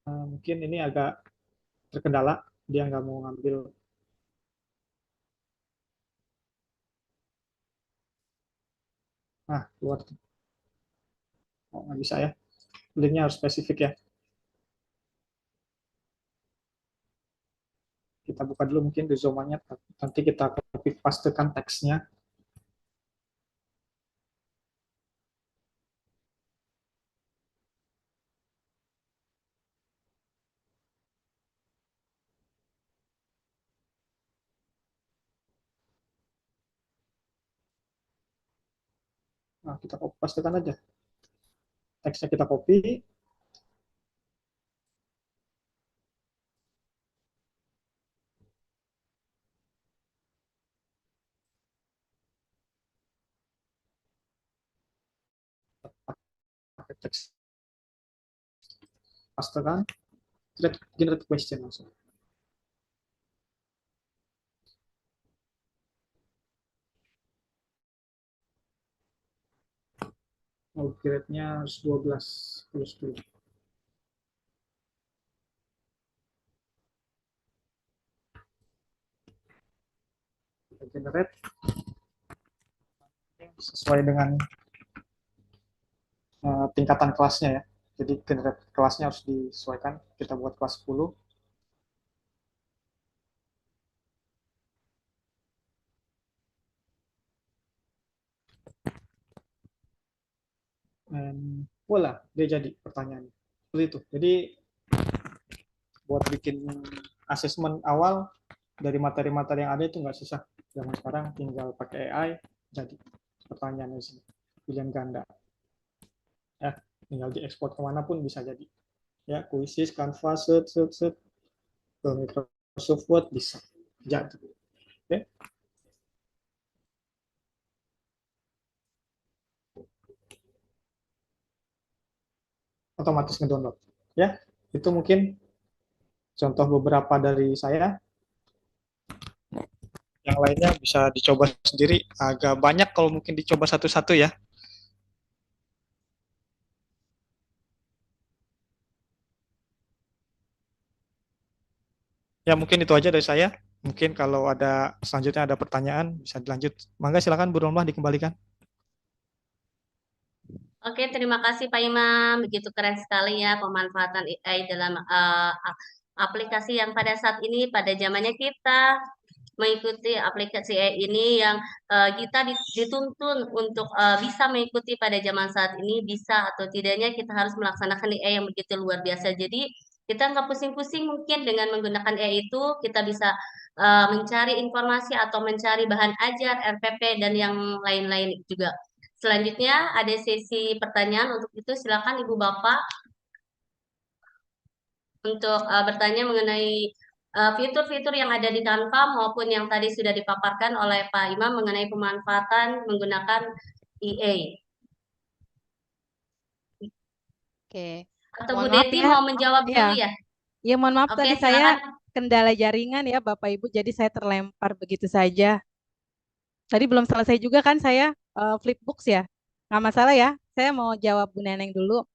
Mungkin ini agak terkendala, dia nggak mau ngambil. Nah, keluar. Oh, nggak bisa ya. Linknya harus spesifik ya. Kita buka dulu mungkin di Zoom-nya, nanti kita copy pastekan teksnya. Nah, kita pastekan aja. Teksnya kita copy, pakai teks, pastekan, generate question langsung. Oh, grade-nya harus 12 plus dulu. Kita generate sesuai dengan tingkatan kelasnya ya. Jadi generate kelasnya harus disesuaikan. Kita buat kelas 10. Dan voila, dia jadi pertanyaannya. Seperti itu. Jadi buat bikin asesmen awal dari materi-materi yang ada itu nggak susah. Zaman sekarang tinggal pakai AI, jadi pertanyaannya di sini. Pilihan ganda. Ya, tinggal diekspor kemana pun bisa jadi. Ya, Quizzes, Canva, set, ke Microsoft Word bisa jadi. Oke. Otomatis ngedownload. Ya, itu mungkin contoh beberapa dari saya. Yang lainnya bisa dicoba sendiri. Agak banyak kalau mungkin dicoba satu-satu ya. Ya mungkin itu aja dari saya. Mungkin kalau ada selanjutnya ada pertanyaan bisa dilanjut. Mangga silakan Bu Romlah dikembalikan. Oke, terima kasih Pak Imam. Begitu keren sekali ya pemanfaatan AI dalam aplikasi yang pada saat ini, pada zamannya kita mengikuti aplikasi AI ini yang kita dituntun untuk bisa mengikuti pada zaman saat ini, bisa atau tidaknya kita harus melaksanakan AI yang begitu luar biasa. Jadi kita nggak pusing-pusing mungkin dengan menggunakan AI itu, kita bisa mencari informasi atau mencari bahan ajar, RPP, dan yang lain-lain juga. Selanjutnya ada sesi pertanyaan, untuk itu silakan Ibu Bapak untuk bertanya mengenai fitur-fitur yang ada di Canva maupun yang tadi sudah dipaparkan oleh Pak Imam mengenai pemanfaatan menggunakan EA. Oke. Atau Bu Mohon maaf Deti ya. mau menjawab Ya. dulu ya? Ya, mohon maaf Oke, tadi silakan. saya kendala jaringan ya Bapak Ibu, jadi saya terlempar begitu saja. Tadi belum selesai juga kan saya flipbooks ya. Nggak masalah ya. Saya mau jawab Bu Neneng dulu.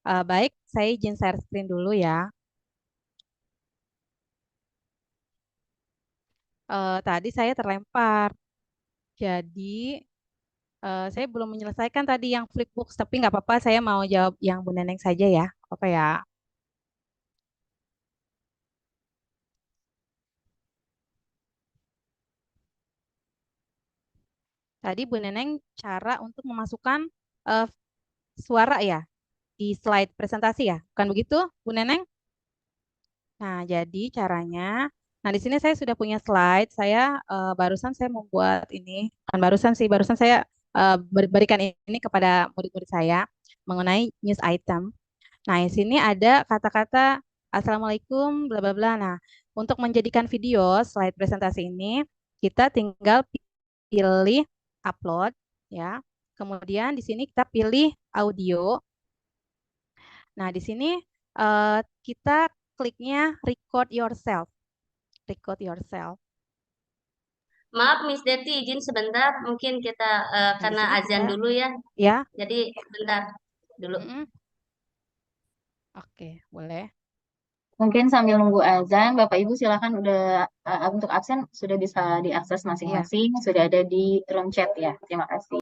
Baik, saya izin share screen dulu ya. Tadi saya terlempar. Jadi saya belum menyelesaikan tadi yang flipbooks, tapi nggak apa-apa. Saya mau jawab yang Bu Neneng saja ya. Apa ya? Tadi Bu Neneng cara untuk memasukkan eh, suara ya di slide presentasi ya. Bukan begitu, Bu Neneng? Nah, jadi caranya, nah di sini saya sudah punya slide. Saya barusan saya membuat ini, kan barusan sih, barusan saya berikan ini kepada murid-murid saya mengenai news item. Nah, di sini ada kata-kata Assalamualaikum, bla bla bla. Nah, untuk menjadikan video slide presentasi ini, kita tinggal pilih upload ya. Kemudian di sini kita pilih audio. Nah, di sini kita kliknya record yourself. Record yourself. Maaf Miss Deti, izin sebentar. Mungkin kita Nah, di karena sini azan kita dulu ya. ya. Jadi sebentar dulu. Oke, boleh. Mungkin sambil nunggu azan, Bapak Ibu silakan udah untuk absen sudah bisa diakses masing-masing, sudah ada di room chat ya. Terima kasih.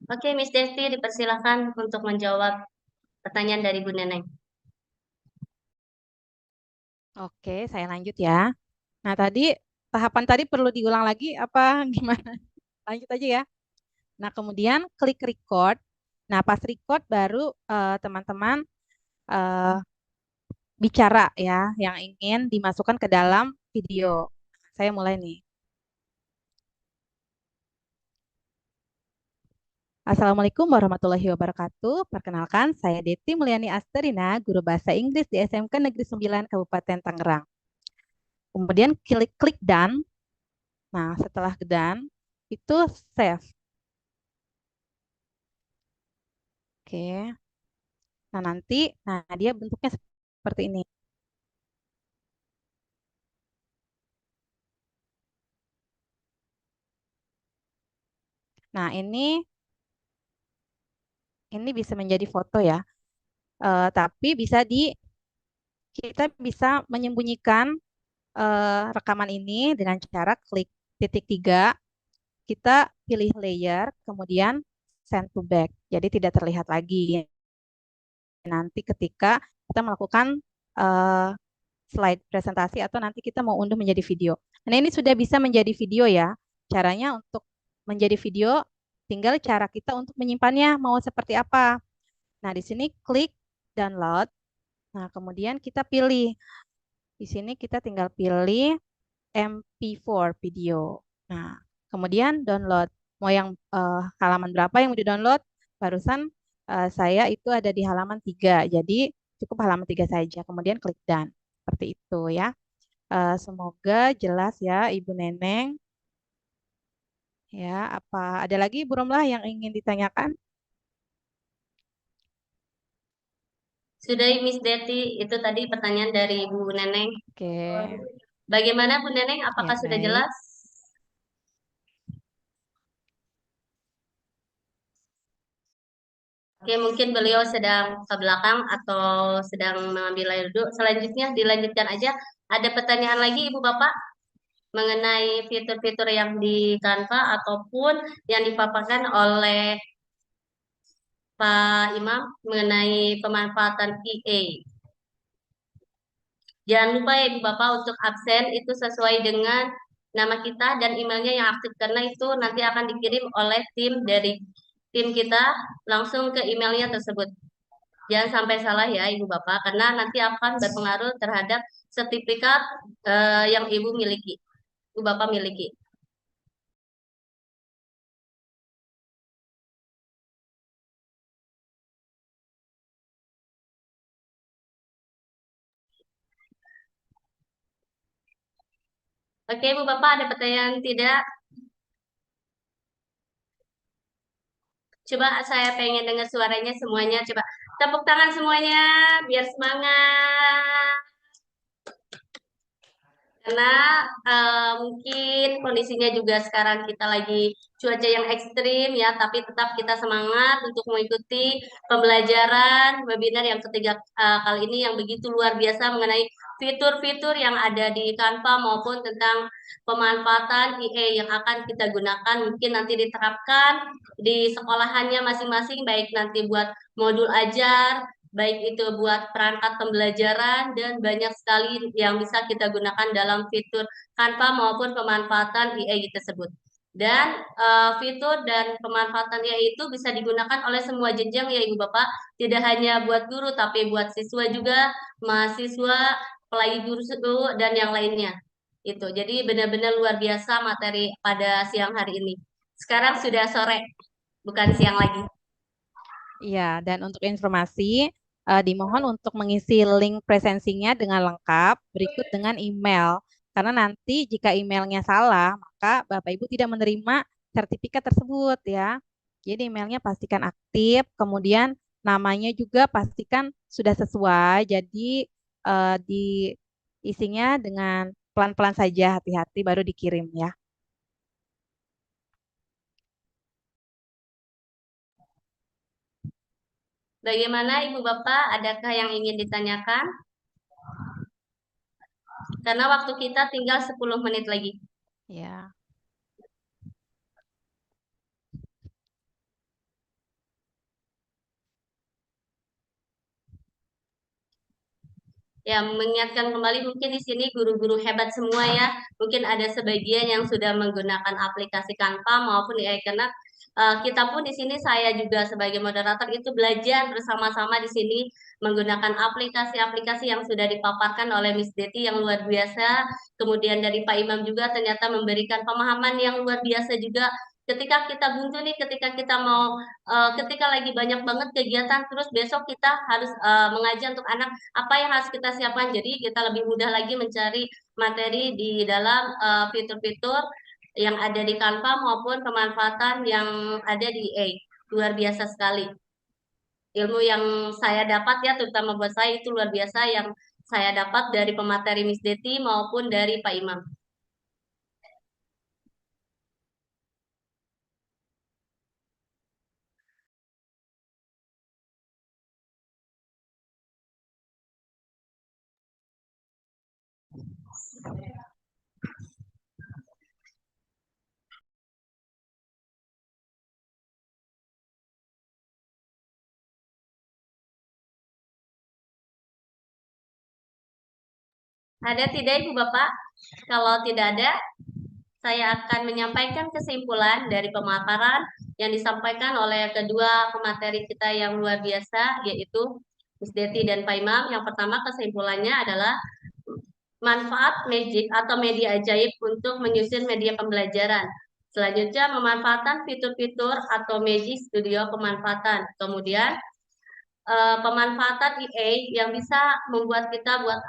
Oke, Miss Desti, dipersilakan untuk menjawab pertanyaan dari Bu Neneng. Oke, saya lanjut ya. Nah, tadi tahapan tadi perlu diulang lagi apa gimana? Lanjut aja ya. Nah, kemudian klik record. Nah, pas record baru teman-teman bicara ya yang ingin dimasukkan ke dalam video. Saya mulai nih. Assalamualaikum warahmatullahi wabarakatuh. Perkenalkan, saya Deti Mulyani Asterina, guru bahasa Inggris di SMK Negeri 9 Kabupaten Tangerang. Kemudian klik done. Nah, setelah done, itu save. Oke. Nah, nanti, dia bentuknya seperti ini. Nah, ini bisa menjadi foto ya. Tapi kita bisa menyembunyikan rekaman ini dengan cara klik titik 3, kita pilih layer, kemudian send to back. Jadi tidak terlihat lagi nanti ketika kita melakukan uh, slide presentasi atau nanti kita mau unduh menjadi video. Nah, ini sudah bisa menjadi video ya. Caranya untuk menjadi video, tinggal cara kita untuk menyimpannya mau seperti apa. Nah, di sini klik download. Nah, kemudian kita pilih. Di sini kita tinggal pilih MP4 video. Nah, kemudian download. Mau yang halaman berapa yang mau di-download? Barusan saya itu ada di halaman 3. Jadi cukup halaman 3 saja. Kemudian klik done. Seperti itu ya. Semoga jelas ya Ibu Neneng. Ya, apa ada lagi Bu Romlah yang ingin ditanyakan? Sudah Miss Deti, itu tadi pertanyaan dari Bu Neneng. Oke. Bagaimana Bu Neneng, Ya, apakah sudah baik. jelas? Oke, mungkin beliau sedang ke belakang atau sedang mengambil air dulu. Selanjutnya dilanjutkan aja. Ada pertanyaan lagi Ibu Bapak? mengenai fitur-fitur yang di Canva ataupun yang dipaparkan oleh Pak Imam mengenai pemanfaatan EA. Jangan lupa ya Ibu Bapak untuk absen itu sesuai dengan nama kita dan emailnya yang aktif karena itu nanti akan dikirim oleh tim dari tim kita langsung ke emailnya tersebut. Jangan sampai salah ya Ibu Bapak karena nanti akan berpengaruh terhadap sertifikat yang Ibu miliki, Ibu Bapak miliki. Oke, Ibu Bapak, ada pertanyaan tidak? Coba saya pengen dengar suaranya semuanya. Coba tepuk tangan semuanya, biar semangat. Karena mungkin kondisinya juga sekarang kita lagi cuaca yang ekstrim ya, tapi tetap kita semangat untuk mengikuti pembelajaran webinar yang ketiga kali ini yang begitu luar biasa mengenai fitur-fitur yang ada di Canva maupun tentang pemanfaatan IA yang akan kita gunakan mungkin nanti diterapkan di sekolahannya masing-masing baik nanti buat modul ajar baik itu buat perangkat pembelajaran dan banyak sekali yang bisa kita gunakan dalam fitur Canva maupun pemanfaatan AI tersebut. Dan fitur dan pemanfaatan AI itu bisa digunakan oleh semua jenjang ya Ibu Bapak, tidak hanya buat guru tapi buat siswa juga, mahasiswa, pelai guru dan yang lainnya. Itu. Jadi benar-benar luar biasa materi pada siang hari ini. Sekarang sudah sore, bukan siang lagi. Iya, dan untuk informasi, dimohon untuk mengisi link presensinya dengan lengkap berikut dengan email. Karena nanti jika emailnya salah, maka Bapak Ibu tidak menerima sertifikat tersebut ya. Jadi emailnya pastikan aktif, kemudian namanya juga pastikan sudah sesuai. Jadi diisinya dengan pelan-pelan saja, hati-hati baru dikirim ya. Bagaimana Ibu Bapak, adakah yang ingin ditanyakan? Karena waktu kita tinggal 10 menit lagi. Ya. Ya, mengingatkan kembali mungkin di sini guru-guru hebat semua ya. Mungkin ada sebagian yang sudah menggunakan aplikasi Canva maupun AI karena kita pun di sini saya juga sebagai moderator itu belajar bersama-sama di sini menggunakan aplikasi-aplikasi yang sudah dipaparkan oleh Miss Deti yang luar biasa. Kemudian dari Pak Imam juga ternyata memberikan pemahaman yang luar biasa juga. Ketika kita buntu nih, ketika kita mau, ketika lagi banyak banget kegiatan, terus besok kita harus mengajar untuk anak apa yang harus kita siapkan. Jadi kita lebih mudah lagi mencari materi di dalam fitur-fitur yang ada di Canva maupun pemanfaatan yang ada di AI. Luar biasa sekali. Ilmu yang saya dapat ya, terutama buat saya itu luar biasa yang saya dapat dari pemateri Miss Deti maupun dari Pak Imam. Ada tidak Ibu Bapak? Kalau tidak ada, saya akan menyampaikan kesimpulan dari pemaparan yang disampaikan oleh kedua pemateri kita yang luar biasa, yaitu Miss Deti dan Pak Imam. Yang pertama kesimpulannya adalah manfaat magic atau media ajaib untuk menyusun media pembelajaran. Selanjutnya, memanfaatkan fitur-fitur atau Magic Studio pemanfaatan. Kemudian, pemanfaatan EA yang bisa membuat kita buat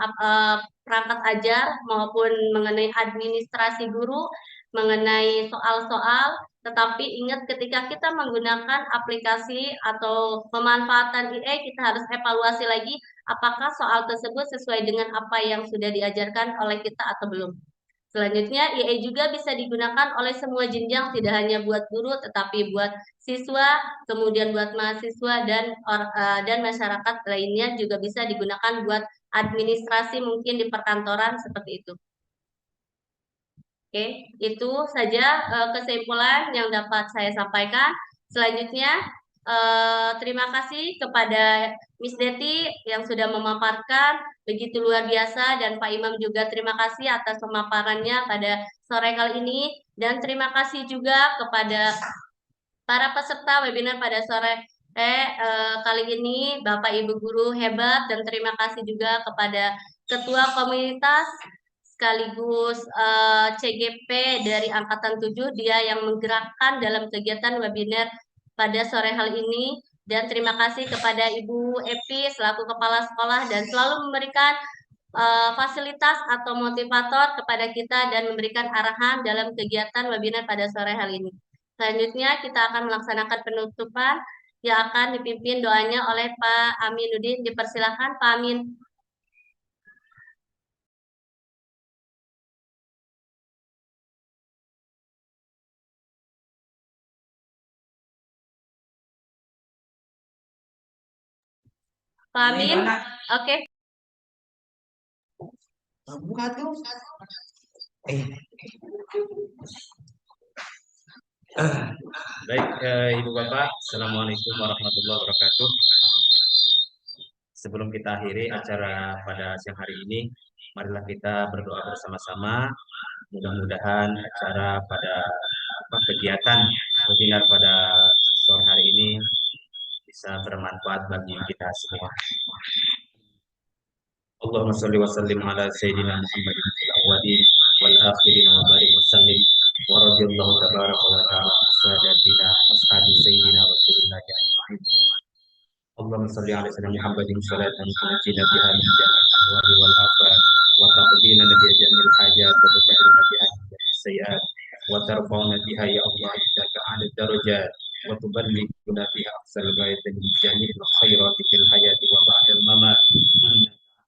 perangkat ajar maupun mengenai administrasi guru, mengenai soal-soal, tetapi ingat ketika kita menggunakan aplikasi atau pemanfaatan EA, kita harus evaluasi lagi apakah soal tersebut sesuai dengan apa yang sudah diajarkan oleh kita atau belum. Selanjutnya, IA juga bisa digunakan oleh semua jenjang, tidak hanya buat guru, tetapi buat siswa, kemudian buat mahasiswa dan masyarakat lainnya juga bisa digunakan buat administrasi mungkin di perkantoran seperti itu. Oke, itu saja kesimpulan yang dapat saya sampaikan. Selanjutnya, terima kasih kepada Miss Deti yang sudah memaparkan begitu luar biasa, dan Pak Imam juga terima kasih atas pemaparannya pada sore kali ini, dan terima kasih juga kepada para peserta webinar pada sore kali ini, Bapak Ibu guru hebat, dan terima kasih juga kepada Ketua Komunitas sekaligus CGP dari Angkatan 7, dia yang menggerakkan dalam kegiatan webinar pada sore hari ini. Dan terima kasih kepada Ibu Epi selaku Kepala Sekolah dan selalu memberikan fasilitas atau motivator kepada kita dan memberikan arahan dalam kegiatan webinar pada sore hari ini. Selanjutnya kita akan melaksanakan penutupan yang akan dipimpin doanya oleh Pak Aminuddin. Dipersilakan Pak Amin. Pak Amin, oke. Baik, Ibu Bapak, Assalamualaikum warahmatullahi wabarakatuh. Sebelum kita akhiri acara pada siang hari ini, marilah kita berdoa bersama-sama. Mudah-mudahan acara pada kegiatan webinar pada sore hari ini bisa bermanfaat bagi kita semua. Allahumma sholli wa sallim ala sayyidina Muhammadin fil awwalin wal akhirin wa barik wa sallim wa radhiyallahu tabaraka wa ta'ala an sadatina ashabi sayyidina Rasulillah ajma'in. Allahumma sholli ala sayyidina Muhammadin salatan tunjina biha min jami'il ahwali wal afat wa taqdina biha jami'il hajat wa tutahhiruna biha min sayyi'at wa tarfa'una biha ya Allah indaka a'la darajat wa tuballighuna biha aqsal ghayat min jami'il khairati fil hayati wa ba'dal mamat.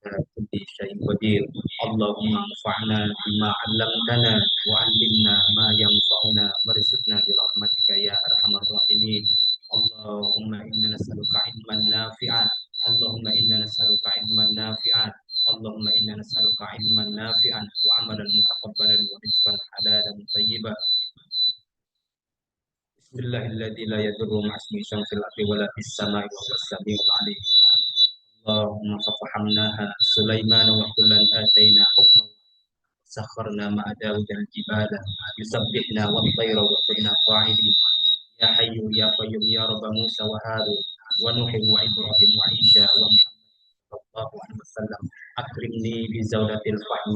كل شيء قدير اللهم انفعنا بما علمتنا وعلمنا ما ينفعنا وارزقنا برحمتك يا ارحم الراحمين اللهم انا نسالك علما نافعا اللهم انا نسالك علما نافعا اللهم انا نسالك علما نافعا وعملا متقبلا ورزقا حلالا طيبا بسم الله الذي لا يضر مع اسمه شيء في الارض ولا في السماء وهو السميع العليم اللهم ففهمناها سليمان وكلا آتينا حكما سخرنا مع داود الجبال يسبحنا والطير وكنا فاعلين يا حي يا قيوم يا رب موسى وهارون ونوح وإبراهيم وعيسى ومحمد صلى الله عليه وسلم أكرمني بزولة الفهم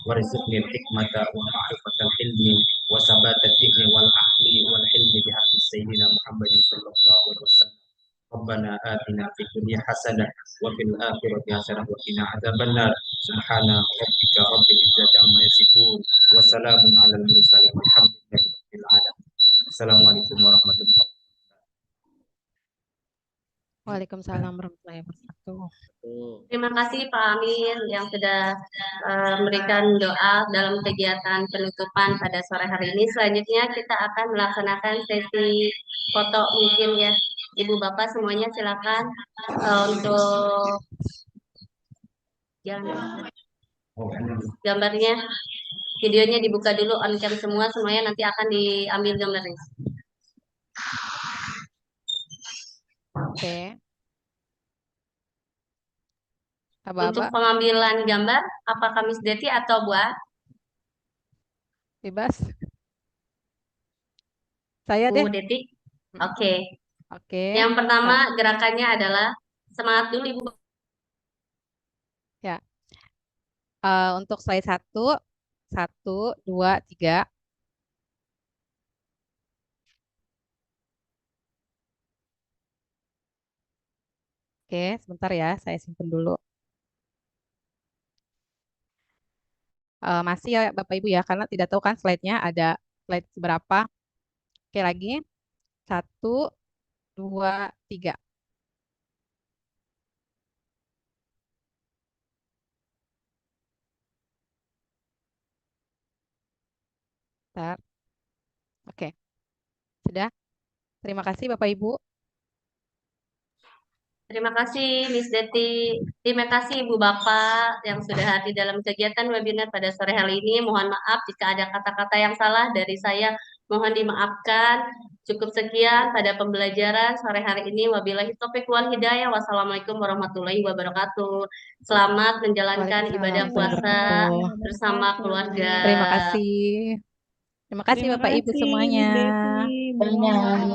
وارزقني الحكمة ومعرفة الحلم وثبات الذهن والعقل والحلم بحق سيدنا محمد صلى الله عليه وسلم ربنا آتنا في الدنيا حسنة وفي الآخرة حسنة وقنا عذاب النار سبحان ربك رب العزة عما يصفون وسلام على المرسلين والحمد لله رب العالمين. Assalamualaikum warahmatullahi wabarakatuh. Waalaikumsalam warahmatullahi wabarakatuh. Terima kasih Pak Amin yang sudah memberikan doa dalam kegiatan penutupan pada sore hari ini. Selanjutnya kita akan melaksanakan sesi foto mungkin ya. Ibu Bapak semuanya silakan untuk gambarnya, videonya dibuka dulu on cam semuanya nanti akan diambil gambarnya. Oke. Untuk Aba-aba pengambilan gambar, apakah Miss Deti atau Buat? bebas. Saya deh. Bu Deti? Oke. Oke. Yang pertama gerakannya adalah semangat dulu Ibu. Ya. Untuk slide 1, 1, 2, 3. Oke, sebentar ya, saya simpen dulu. Masih ya Bapak Ibu ya, karena tidak tahu kan slide-nya ada slide berapa. Oke, lagi. 1, 2, 3. Bentar. Oke. Sudah? Terima kasih Bapak Ibu. Terima kasih Miss Deti. Terima kasih Ibu Bapak yang sudah hadir dalam kegiatan webinar pada sore hari ini. Mohon maaf jika ada kata-kata yang salah dari saya. Mohon dimaafkan. Cukup sekian pada pembelajaran sore hari ini. Wabillahi taufiq wal hidayah. Wassalamualaikum warahmatullahi wabarakatuh. Selamat menjalankan ibadah Waalaikumsalam puasa warahmatullahi bersama keluarga. Terima kasih. Terima kasih Terima Bapak Ibu kasih, semuanya. Miss Desi. Banyak.